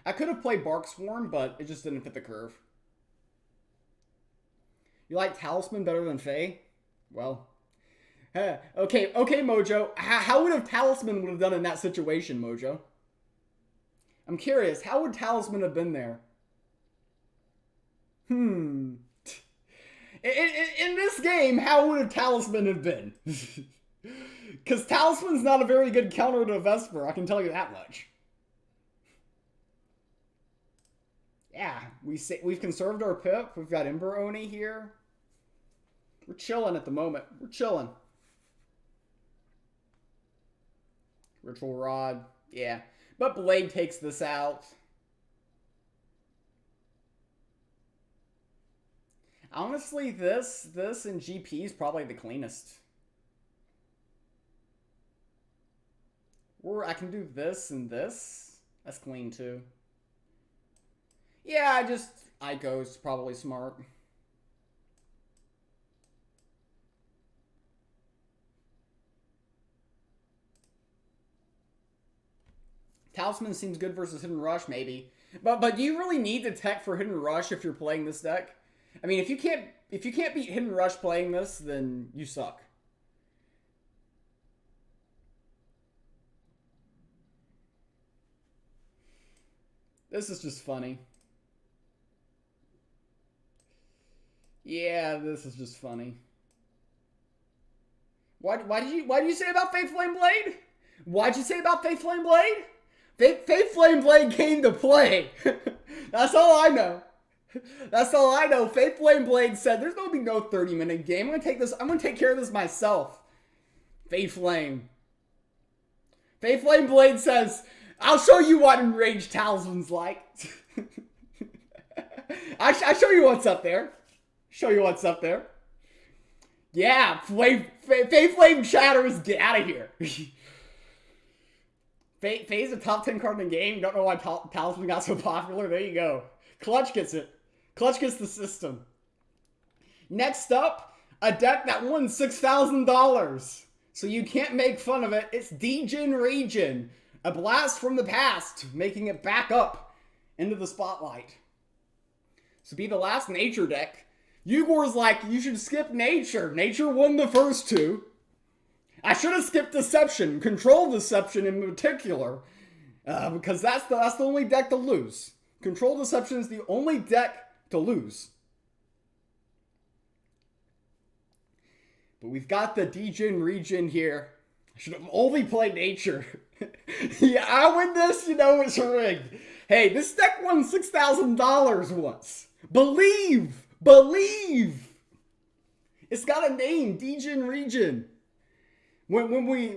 S1: I could have played Bark Swarm, but it just didn't fit the curve. You like Talisman better than Fae? Well, okay, Mojo. How would have Talisman would have done in that situation, Mojo? I'm curious. How would Talisman have been there? In this game, how would a Talisman have been? Because Talisman's not a very good counter to Vesper, I can tell you that much. Yeah, we've conserved our pip. We've got Ember Oni here. We're chilling at the moment. We're chilling. Ritual Rod. Yeah. But Blade takes this out. Honestly, this and GP is probably the cleanest. Or I can do this and this. That's clean too. Yeah, Ico's probably smart. Talisman seems good versus Hidden Rush, maybe. But do you really need the tech for Hidden Rush if you're playing this deck? I mean, if you can't beat Hidden Rush playing this, then you suck. This is just funny. Yeah, this is just funny. Why did you say about Faith Flame Blade? Why'd you say about Faith Flame Blade? Faith Flame Blade came to play. That's all I know. That's all I know. Faith Flame Blade said, there's going to be no 30-minute game. I'm going to take care of this myself. Faith Flame. Faith Flame Blade says, I'll show you what Enraged Talisman's like. I show you what's up there. Show you what's up there. Yeah, Faith Flame Shatters, get out of here. Faye's a top 10 card in the game. You don't know why Talisman got so popular? There you go. Clutch gets it. Clutch gets the system. Next up, a deck that won $6,000. So you can't make fun of it. It's Degen Region. A blast from the past, making it back up into the spotlight. So be the last nature deck. Ugor's like, you should skip nature. Nature won the first two. I should have skipped Deception, Control Deception in particular, because that's the only deck to lose. Control Deception is the only deck to lose. But we've got the Degen Region here. I should have only played nature. Yeah, I win this, you know it's rigged. Hey, this deck won $6,000 once. Believe! Believe! It's got a name, Degen Region. When we,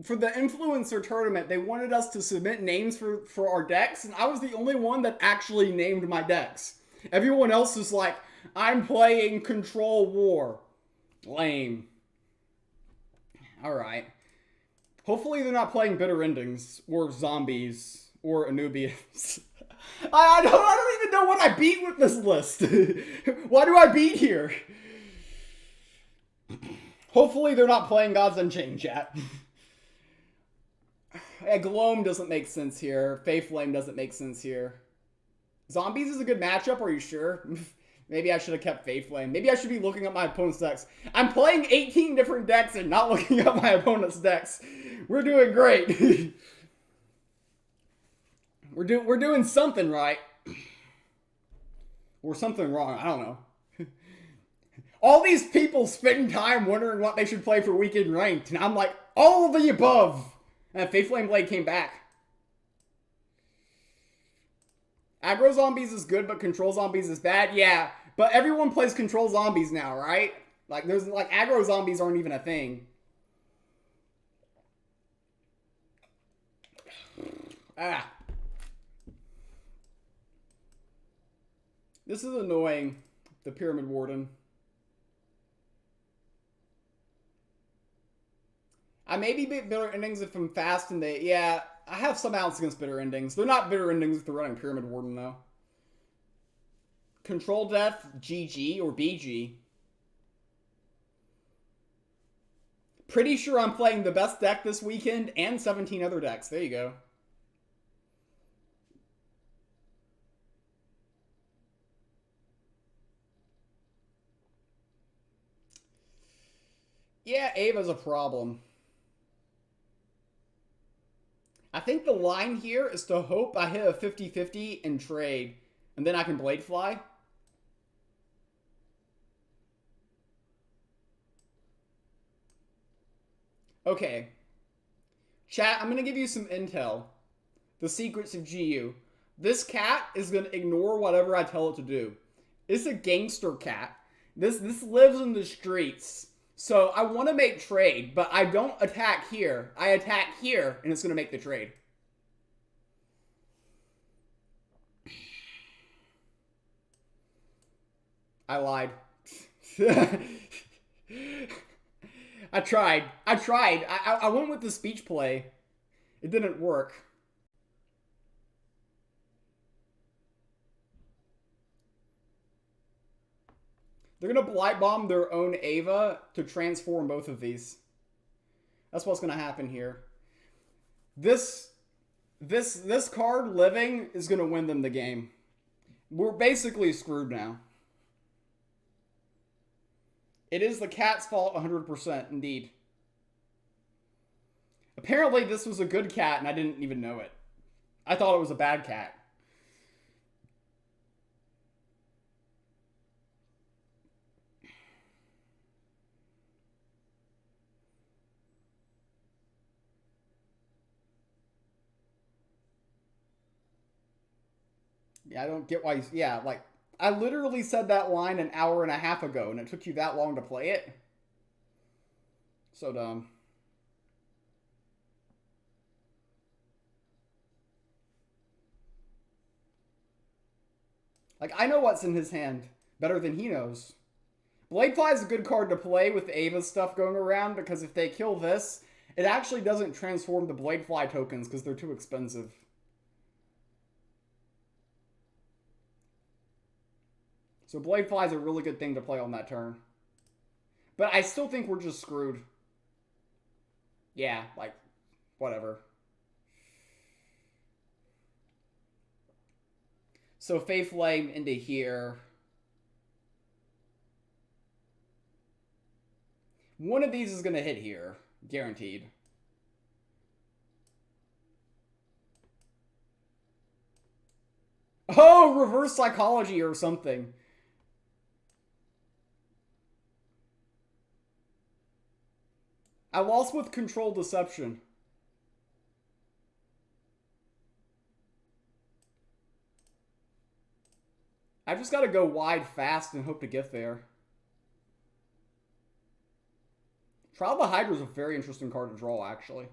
S1: for the influencer tournament, they wanted us to submit names for our decks, and I was the only one that actually named my decks. Everyone else is like, I'm playing Control War. Lame. Alright. Hopefully they're not playing Bitter Endings, or Zombies, or Anubians. I don't even know what I beat with this list. Why do I beat here? Hopefully they're not playing Gods Unchained, chat. Gloam doesn't make sense here. Faith Flame doesn't make sense here. Zombies is a good matchup, are you sure? Maybe I should have kept Faith Flame. Maybe I should be looking at my opponent's decks. I'm playing 18 different decks and not looking at my opponent's decks. We're doing great. We're doing something right. Or something wrong, I don't know. All these people spend time wondering what they should play for Weekend Ranked, and I'm like, all of the above. And Faith Flame Blade came back. Aggro Zombies is good, but Control Zombies is bad. Yeah, but everyone plays Control Zombies now, right? Like, there's like Aggro Zombies aren't even a thing. Ah. This is annoying, the Pyramid Warden. I may be bitter endings if I'm fast and they... Yeah, I have some outs against bitter endings. They're not bitter endings if they're running Pyramid Warden, though. Control Death, GG, or BG. Pretty sure I'm playing the best deck this weekend and 17 other decks. There you go. Yeah, Ava's a problem. I think the line here is to hope I hit a 50-50 and trade, and then I can Blade Fly. Okay. Chat, I'm going to give you some intel. The secrets of GU. This cat is going to ignore whatever I tell it to do. It's a gangster cat. This lives in the streets. So I want to make trade, but I don't attack here. I attack here, and it's going to make the trade. I lied. I tried. I went with the speech play. It didn't work. They're going to Blight Bomb their own Ava to transform both of these. That's what's going to happen here. This card, Living, is going to win them the game. We're basically screwed now. It is the cat's fault 100%, indeed. Apparently this was a good cat and I didn't even know it. I thought it was a bad cat. Yeah, I don't get why he's... Yeah, like, I literally said that line an hour and a half ago, and it took you that long to play it? So dumb. Like, I know what's in his hand better than he knows. Bladefly is a good card to play with the Ava stuff going around, because if they kill this, it actually doesn't transform the Bladefly tokens because they're too expensive. So Bladefly is a really good thing to play on that turn. But I still think we're just screwed. Yeah, like, whatever. So Faith Flame into here. One of these is going to hit here. Guaranteed. Oh, reverse psychology or something. I lost with control deception. I've just got to go wide fast and hope to get there. Trial of the Hydra is a very interesting card to draw, actually.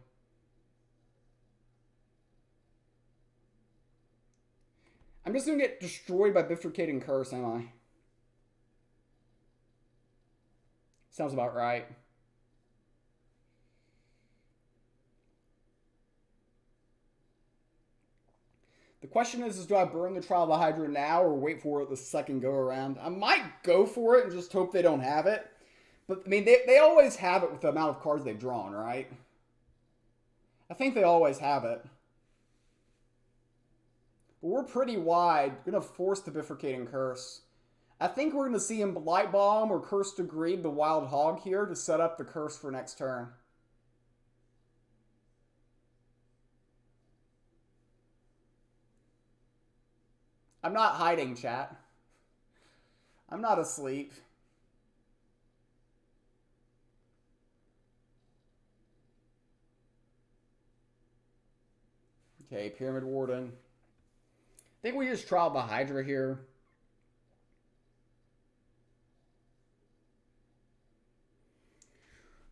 S1: I'm just going to get destroyed by Bifurcating Curse, am I? Sounds about right. The question is do I burn the Trial of the Hydra now or wait for it the second go around? I might go for it and just hope they don't have it. But, I mean, they always have it with the amount of cards they've drawn, right? I think they always have it. But we're pretty wide. We're going to force the Bifurcating Curse. I think we're going to see him Blight Bomb or Curse to Greed the Wild Hog here to set up the Curse for next turn. I'm not hiding, chat. I'm not asleep. Okay, Pyramid Warden. I think we just trial the Hydra here.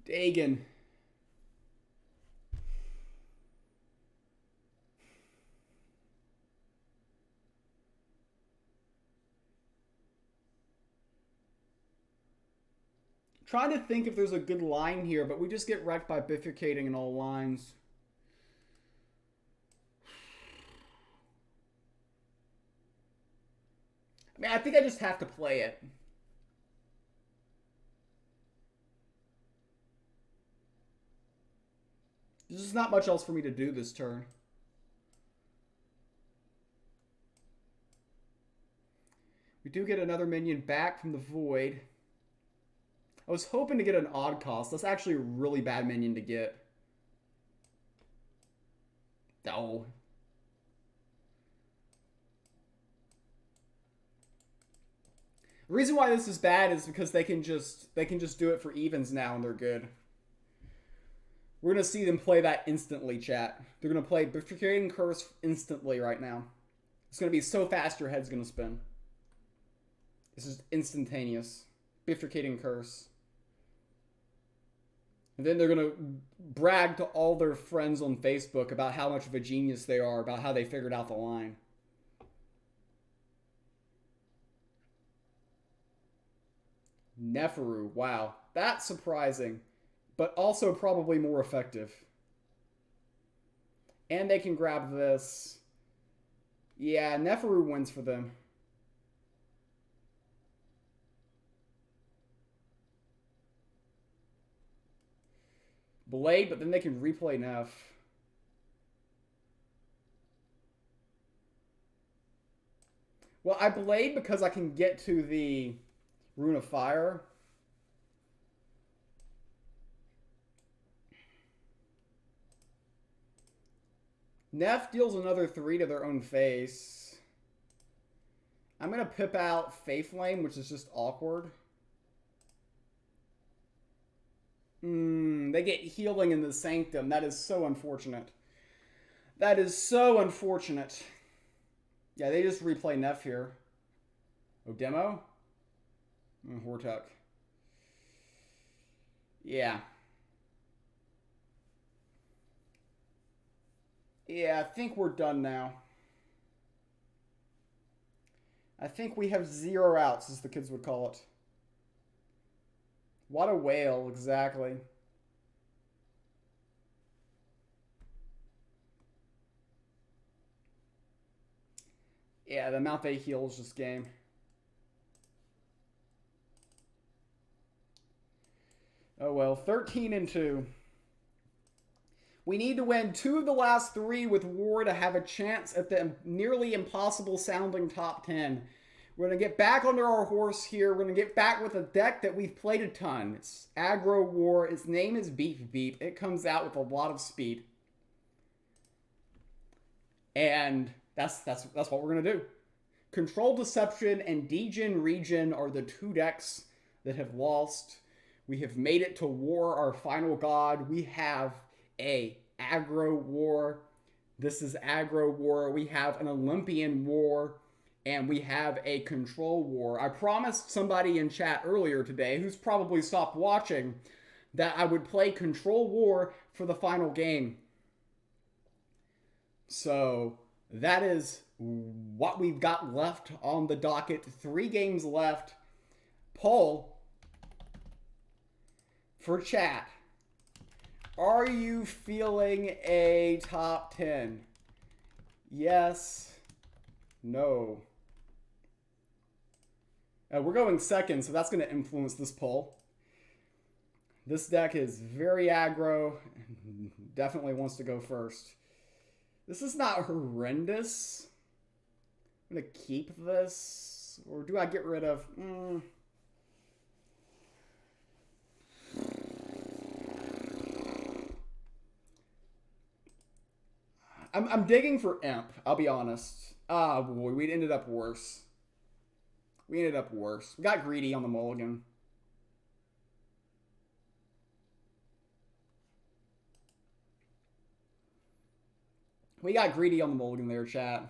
S1: Degen. Trying to think if there's a good line here, but we just get wrecked by bifurcating in all lines. I mean, I think I just have to play it. There's just not much else for me to do this turn. We do get another minion back from the void. I was hoping to get an odd cost. That's actually a really bad minion to get. Oh. The reason why this is bad is because they can just do it for evens now and they're good. We're going to see them play that instantly, chat. They're going to play Bifurcating Curse instantly right now. It's going to be so fast your head's going to spin. This is instantaneous. Bifurcating Curse. And then they're going to brag to all their friends on Facebook about how much of a genius they are, about how they figured out the line. Neferu, wow. That's surprising. But also probably more effective. And they can grab this. Yeah, Neferu wins for them. Blade, but then they can replay Nef. Well, I Blade because I can get to the Rune of Fire. Nef deals another 3 to their own face. I'm going to pip out Fae Flame, which is just awkward. They get healing in the Sanctum. That is so unfortunate. That is so unfortunate. Yeah, they just replay Nef here. Oh, demo? Hortuck. Yeah. Yeah, I think we're done now. I think we have 0 outs, as the kids would call it. What a whale, exactly. Yeah, the amount they heal is just game. Oh well, 13-2. We need to win 2 of the last 3 with War to have a chance at the nearly impossible sounding top 10. We're going to get back under our horse here. We're going to get back with a deck that we've played a ton. It's Aggro War. Its name is Beep Beep. It comes out with a lot of speed. And that's what we're going to do. Control Deception and Degen Regen are the 2 decks that have lost. We have made it to War, our final god. We have a Aggro War. This is Aggro War. We have an Olympian War. And we have a Control War. I promised somebody in chat earlier today, who's probably stopped watching, that I would play Control War for the final game. So that is what we've got left on the docket. 3 games left. Poll for chat. Are you feeling a top 10? Yes. No. We're going second, so that's going to influence this poll. This deck is very aggro. Definitely wants to go first. This is not horrendous. I'm going to keep this. Or do I get rid of... I'm digging for Imp, I'll be honest. Ah, boy, we ended up worse. We got greedy on the mulligan. We got greedy on the mulligan there, chat.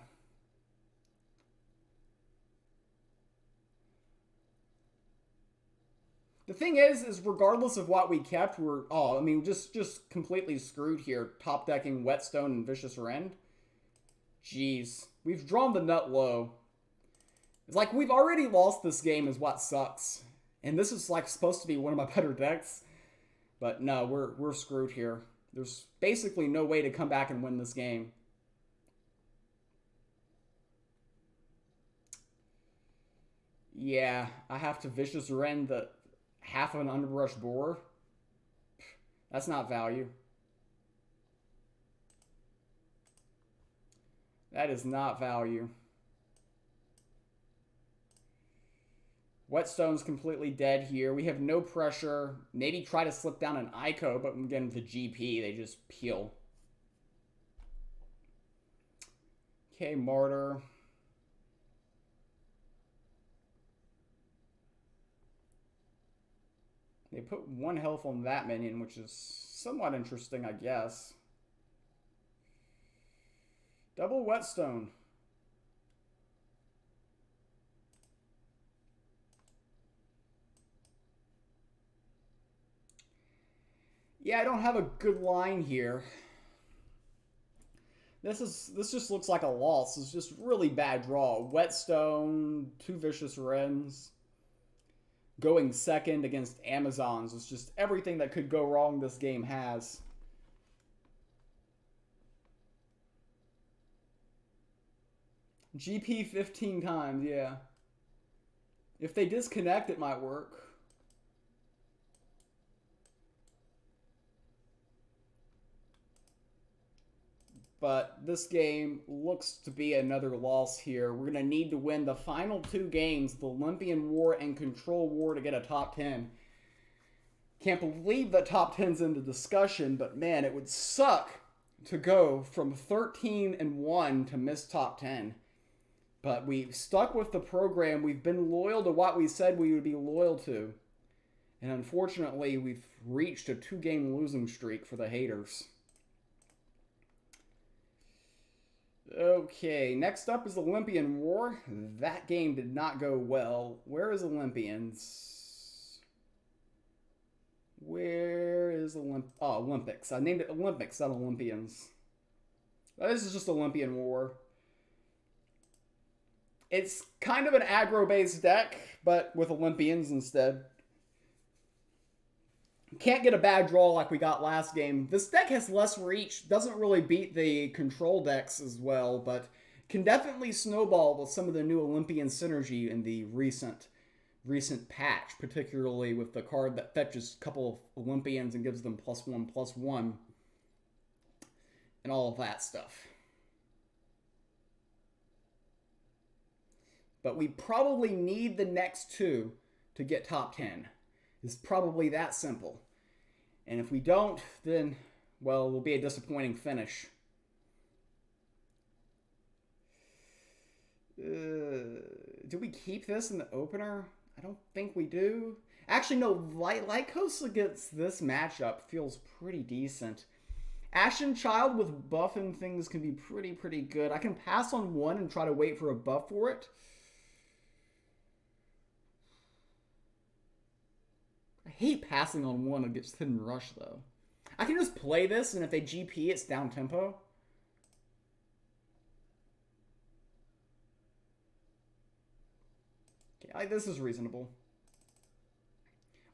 S1: The thing is regardless of what we kept, we're just completely screwed here. Top decking Whetstone and Vicious Rend. Jeez, we've drawn the nut low. It's like we've already lost this game is what sucks. And this is like supposed to be one of my better decks. But no, we're screwed here. There's basically no way to come back and win this game. Yeah, I have to Vicious Rend the half of an Underbrush Boar. That's not value. That is not value. Whetstone's completely dead here. We have no pressure. Maybe try to slip down an Ico, but again, with the GP, they just peel. Okay, Martyr. They put 1 health on that minion, which is somewhat interesting, I guess. Double Whetstone. Yeah, I don't have a good line here. This just looks like a loss. It's just really bad draw. Whetstone, 2 Vicious Rends. Going second against Amazons. It's just everything that could go wrong this game has. GP 15 times, yeah. If they disconnect, it might work. But this game looks to be another loss here. We're going to need to win the final 2 games, the Olympian War and Control War, to get a top 10. Can't believe that top 10's in the discussion, but man, it would suck to go from 13-1 to miss top 10. But we've stuck with the program. We've been loyal to what we said we would be loyal to. And unfortunately, we've reached a 2-game losing streak for the haters. Okay, next up is Olympian War. That game did not go well. Where is Olympians? Where is Olympics? I named it Olympics, not Olympians. This is just Olympian War. It's kind of an aggro-based deck, but with Olympians instead. Can't get a bad draw like we got last game. This deck has less reach, doesn't really beat the control decks as well, but can definitely snowball with some of the new Olympian synergy in the recent patch, particularly with the card that fetches a couple of Olympians and gives them +1/+1 and all of that stuff. But we probably need the next 2 to get top 10. It's probably that simple. And if we don't, then, well, it will be a disappointing finish. Do we keep this in the opener? I don't think we do. Actually, no, Lycos against this matchup feels pretty decent. Ashen Child with buff and things can be pretty good. I can pass on 1 and try to wait for a buff for it. I hate passing on 1 against Hidden Rush, though. I can just play this, and if they GP, it's down tempo. Okay, this is reasonable.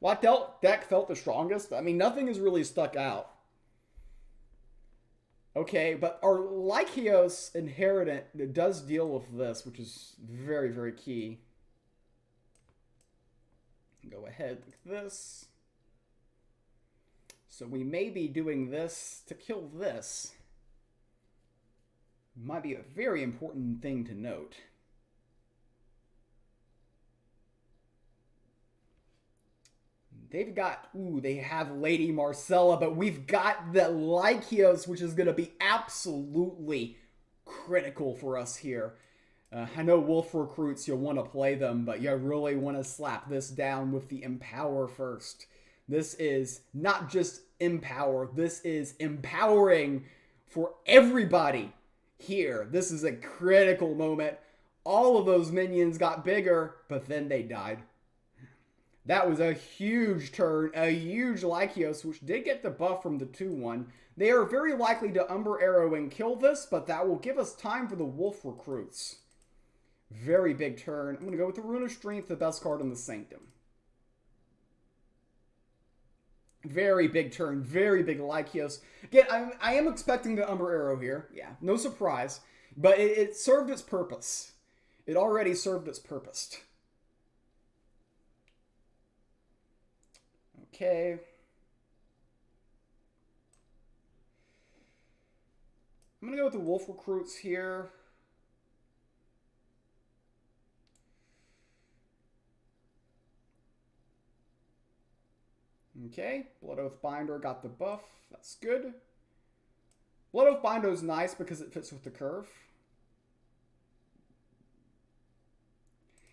S1: What deck felt the strongest? I mean, nothing has really stuck out. Okay, but our Lykios Inheritant does deal with this, which is very key. Go ahead like this. So we may be doing this to kill this. Might be a very important thing to note. They've got, they have Lady Marcella, but we've got the Lykios, which is going to be absolutely critical for us here. I know Wolf Recruits, you'll want to play them, but you really want to slap this down with the Empower first. This is not just Empower, this is empowering for everybody here. This is a critical moment. All of those minions got bigger, but then they died. That was a huge turn, a huge Lykios, which did get the buff from the 2-1. They are very likely to Umber Arrow and kill this, but that will give us time for the Wolf Recruits. Very big turn. I'm going to go with the Rune of Strength, the best card in the Sanctum. Very big turn, very big Lycios. Again, I am expecting the Umber Arrow here. Yeah, no surprise. But it served its purpose. It already served its purpose. Okay. I'm going to go with the Wolf Recruits here. Okay, Blood Oath Binder got the buff. That's good. Blood Oath Binder is nice because it fits with the curve.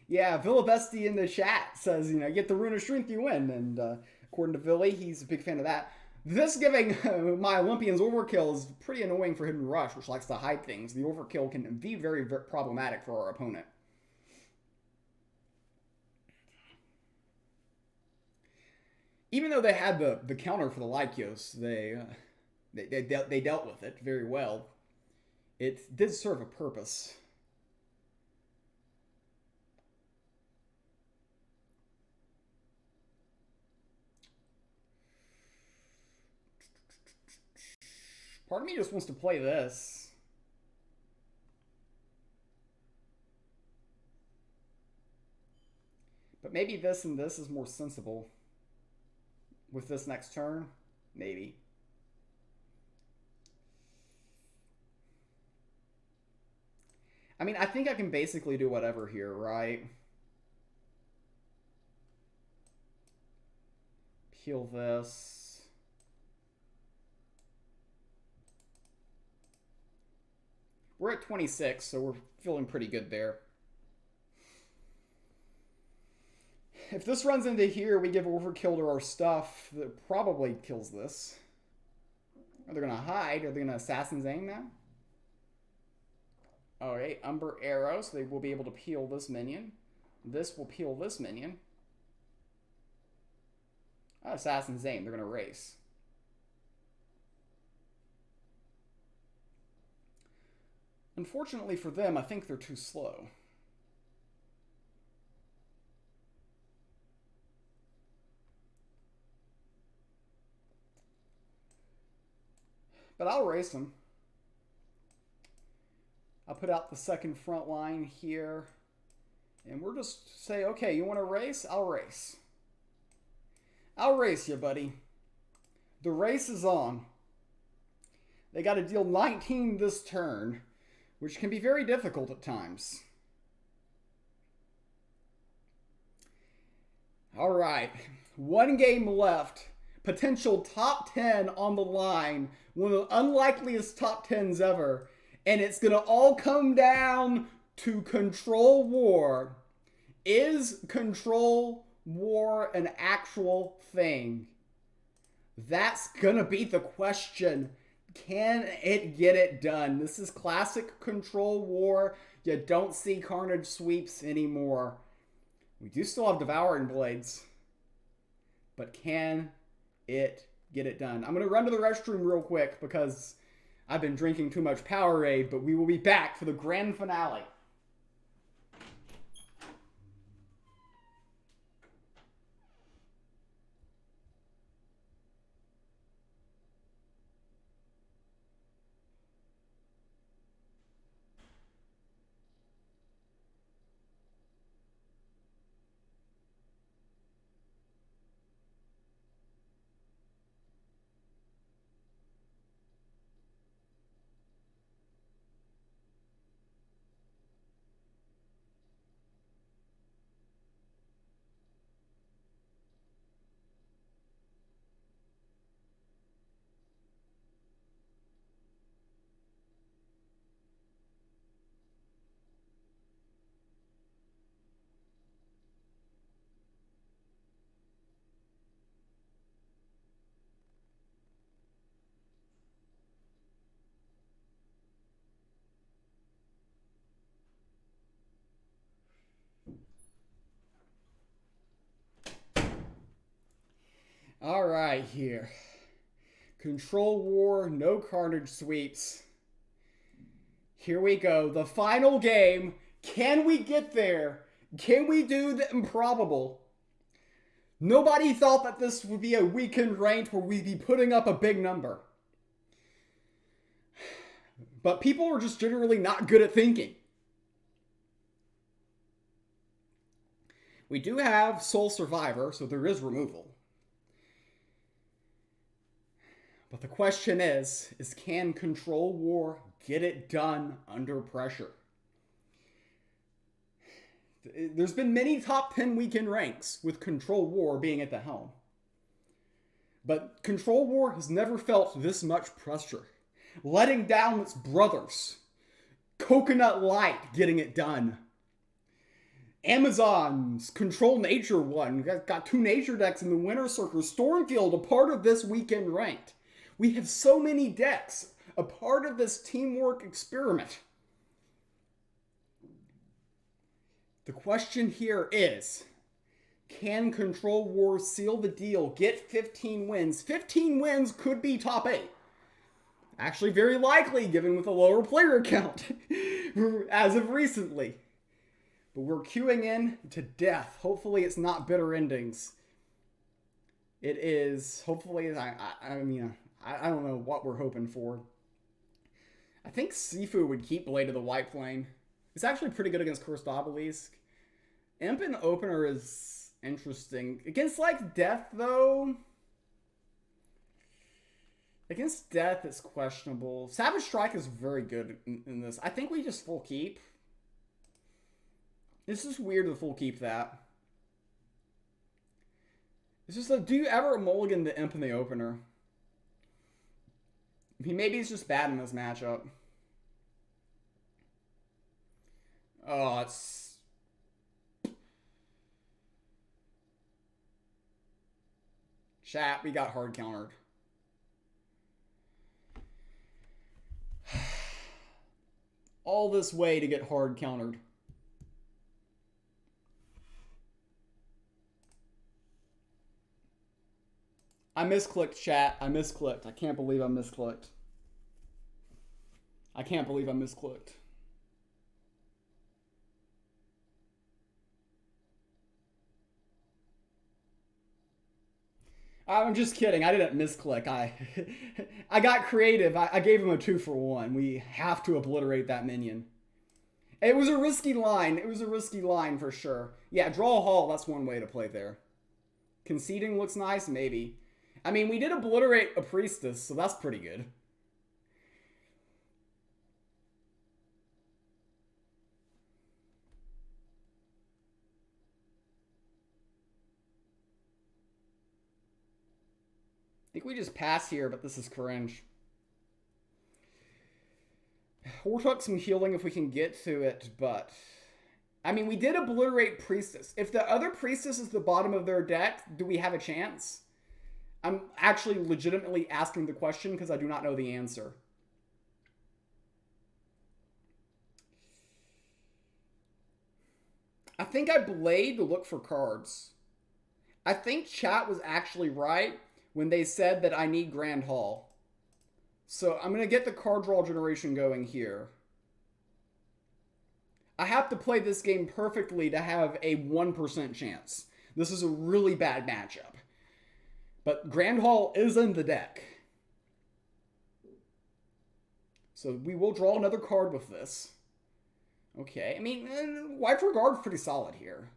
S1: Yeah, Villabesti in the chat says, you know, get the Rune of Strength, you win. And according to Villy, he's a big fan of that. This giving my Olympians overkill is pretty annoying for Hidden Rush, which likes to hide things. The overkill can be very, very problematic for our opponent. Even though they had the counter for the Lycios, they dealt with it very well. It did serve a purpose. Part of me just wants to play this. But maybe this and this is more sensible. With this next turn, maybe. I mean, I think I can basically do whatever here, right? Peel this. We're at 26, so we're feeling pretty good there. If this runs into here, we give overkill to our stuff. That probably kills this. Are they going to hide? Are they going to Assassin's Aim now? Alright, Umber Arrow, so they will be able to peel this minion. This will peel this minion. Assassin's Aim, they're going to race. Unfortunately for them, I think they're too slow. But I'll race them. I'll put out the second front line here. And we'll just say, okay, you want to race? I'll race. I'll race you, buddy. The race is on. They got to deal 19 this turn, which can be very difficult at times. All right. One game left. Potential top 10 on the line. One of the unlikeliest top 10s ever. And it's going to all come down to Control War. Is Control War an actual thing? That's going to be the question. Can it get it done? This is classic Control War. You don't see Carnage sweeps anymore. We do still have Devouring Blades. But can it get it done? I'm going to run to the restroom real quick because I've been drinking too much Powerade, but we will be back for the grand finale. All right, here. Control War, no Carnage sweeps. Here we go. The final game. Can we get there? Can we do the improbable? Nobody thought that this would be a weekend ranked where we'd be putting up a big number. But people are just generally not good at thinking. We do have Soul Survivor, so there is removal. But the question is can Control War get it done under pressure? There's been many top 10 weekend ranks with Control War being at the helm. But Control War has never felt this much pressure. Letting down its brothers. Coconut Light getting it done. Amazon's Control Nature one. Got 2 nature decks in the winner circle. Stormfield, a part of this weekend ranked. We have so many decks, a part of this teamwork experiment. The question here is, can Control War seal the deal, get 15 wins? 15 wins could be top 8. Actually, very likely, given with a lower player count as of recently. But we're queuing in to death. Hopefully it's not bitter endings. It is, hopefully, I don't know what we're hoping for. I think Sifu would keep Blade of the White Flame. It's actually pretty good against Cursed Obelisk. Imp in opener is interesting. Against, like, Death, though... Against Death, it's questionable. Savage Strike is very good in this. I think we just full keep. It's just weird to full keep that. It's just like, do you ever mulligan the Imp in the opener? I mean, maybe it's just bad in this matchup. Oh, it's... Chat, we got hard countered. All this way to get hard countered. I misclicked, chat. I misclicked. I can't believe I misclicked. I can't believe I misclicked. I'm just kidding. I didn't misclick. I got creative. I gave him a 2-for-1. We have to obliterate that minion. It was a risky line. It was a risky line for sure. Yeah, draw a hall. That's one way to play there. Conceding looks nice? Maybe. I mean, we did obliterate a priestess, so that's pretty good. I think we just pass here, but this is cringe. We'll talk some healing if we can get to it, but... I mean, we did obliterate priestess. If the other priestess is the bottom of their deck, do we have a chance? I'm actually legitimately asking the question because I do not know the answer. I think I Blade to look for cards. I think chat was actually right when they said that I need Grand Hall. So I'm going to get the card draw generation going here. I have to play this game perfectly to have a 1% chance. This is a really bad matchup. But Grand Hall is in the deck. So we will draw another card with this. Okay, I mean, White Regard's pretty solid here.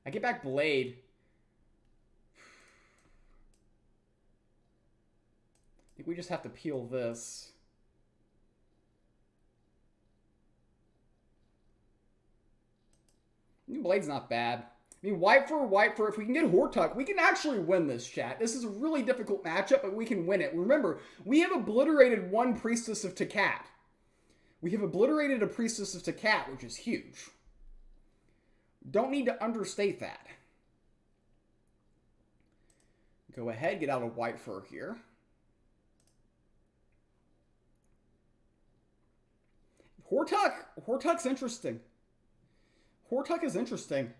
S1: I get back Blade. I think we just have to peel this. Blade's not bad. I mean, white for, if we can get Hortuck, we can actually win this, chat. This is a really difficult matchup, but we can win it. Remember, we have obliterated one Priestess of Takat. We have obliterated a Priestess of Takat, which is huge. Don't need to understate that. Go ahead, get out a white fur here. Hortuck's interesting. Hortuck is interesting.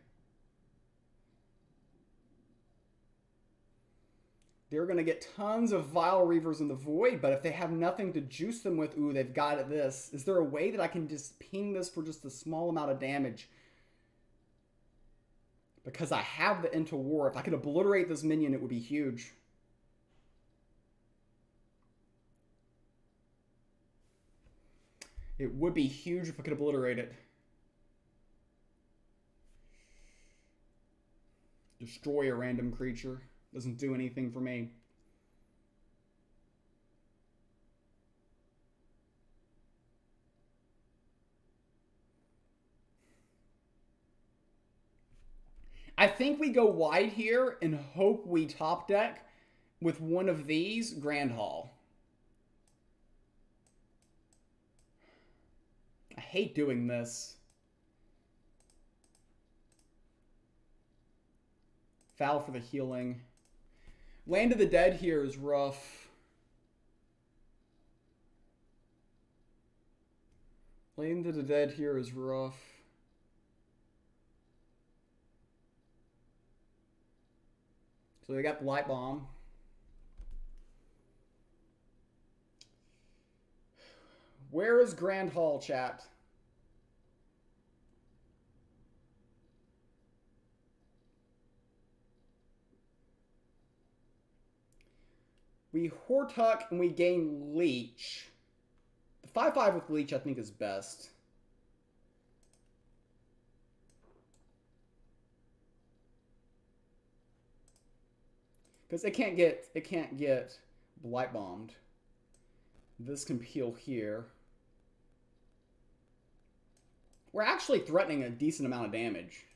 S1: They're going to get tons of Vile Reavers in the Void, but if they have nothing to juice them with, ooh, they've got this. Is there a way that I can just ping this for just a small amount of damage? Because I have the Into War. If I could obliterate this minion, it would be huge. It would be huge if I could obliterate it. Destroy a random creature. Doesn't do anything for me. I think we go wide here and hope we top deck with one of these Grand Hall. I hate doing this. Foul for the healing. Land of the Dead here is rough. Land of the Dead here is rough. So they got Light Bomb. Where is Grand Hall, chat? We Hortuck and we gain Leech. The 5/5 with Leech I think is best. Because it can't get Light Bombed. This can peel here. We're actually threatening a decent amount of damage.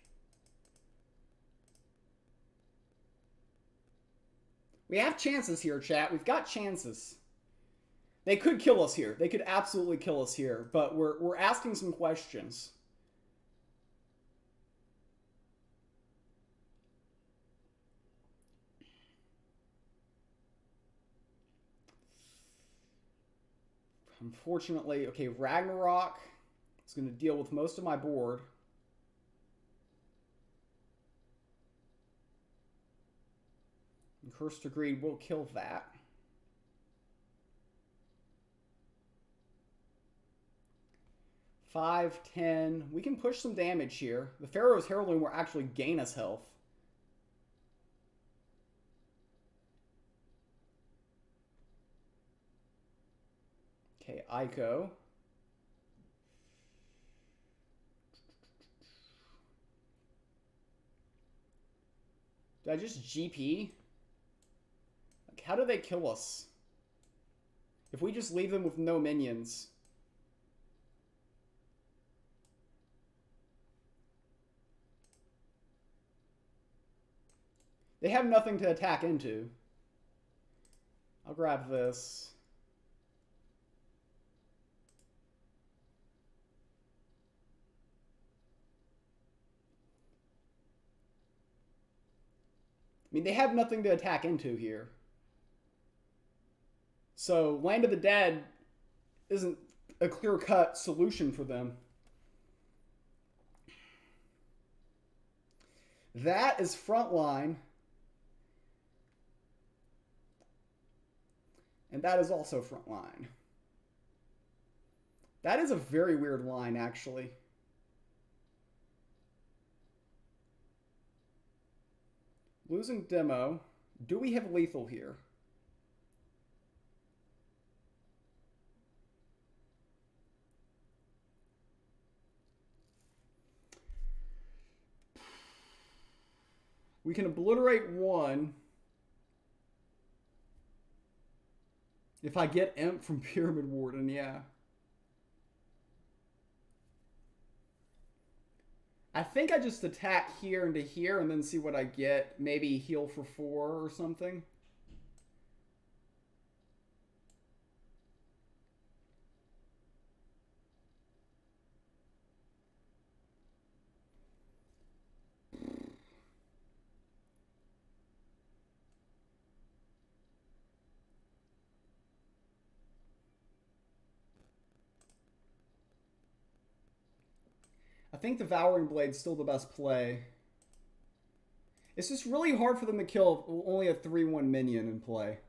S1: We have chances here, chat. We've got chances. They could kill us here. They could absolutely kill us here, but we're asking some questions. Unfortunately, okay, Ragnarok is going to deal with most of my board. And Curse to Greed will kill that. Five, 10. We can push some damage here. The Pharaoh's Heirloom will actually gain us health. Okay, Ico. Did I just GP? Like, how do they kill us? If we just leave them with no minions. They have nothing to attack into. I'll grab this. I mean, they have nothing to attack into here. So, Land of the Dead isn't a clear-cut solution for them. That is Frontline. And that is also Frontline. That is a very weird line, actually. Losing Demo. Do we have lethal here? We can obliterate one. If I get Imp from Pyramid Warden, yeah. I think I just attack here into here and then see what I get. Maybe heal for 4 or something. I think the Devouring Blade's still the best play. It's just really hard for them to kill only a 3/1 minion in play.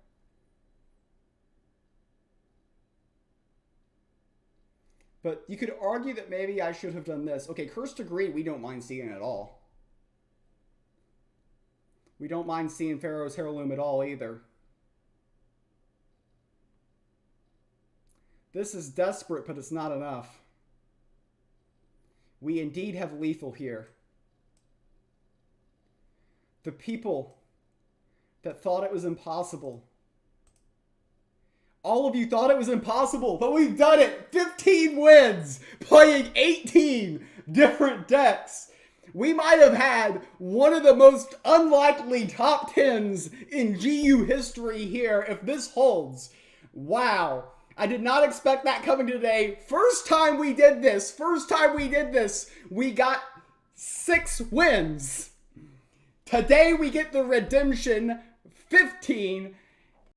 S1: But you could argue that maybe I should have done this. Okay, Curse to Greed, we don't mind seeing at all. We don't mind seeing Pharaoh's Heirloom at all either. This is desperate, but it's not enough. We indeed have lethal here. The people that thought it was impossible. All of you thought it was impossible, but we've done it! 15 wins! Playing 18 different decks! We might have had one of the most unlikely top 10s in GU history here if this holds. Wow. I did not expect that coming today. First time we did this, we got 6 wins. Today we get the redemption, 15.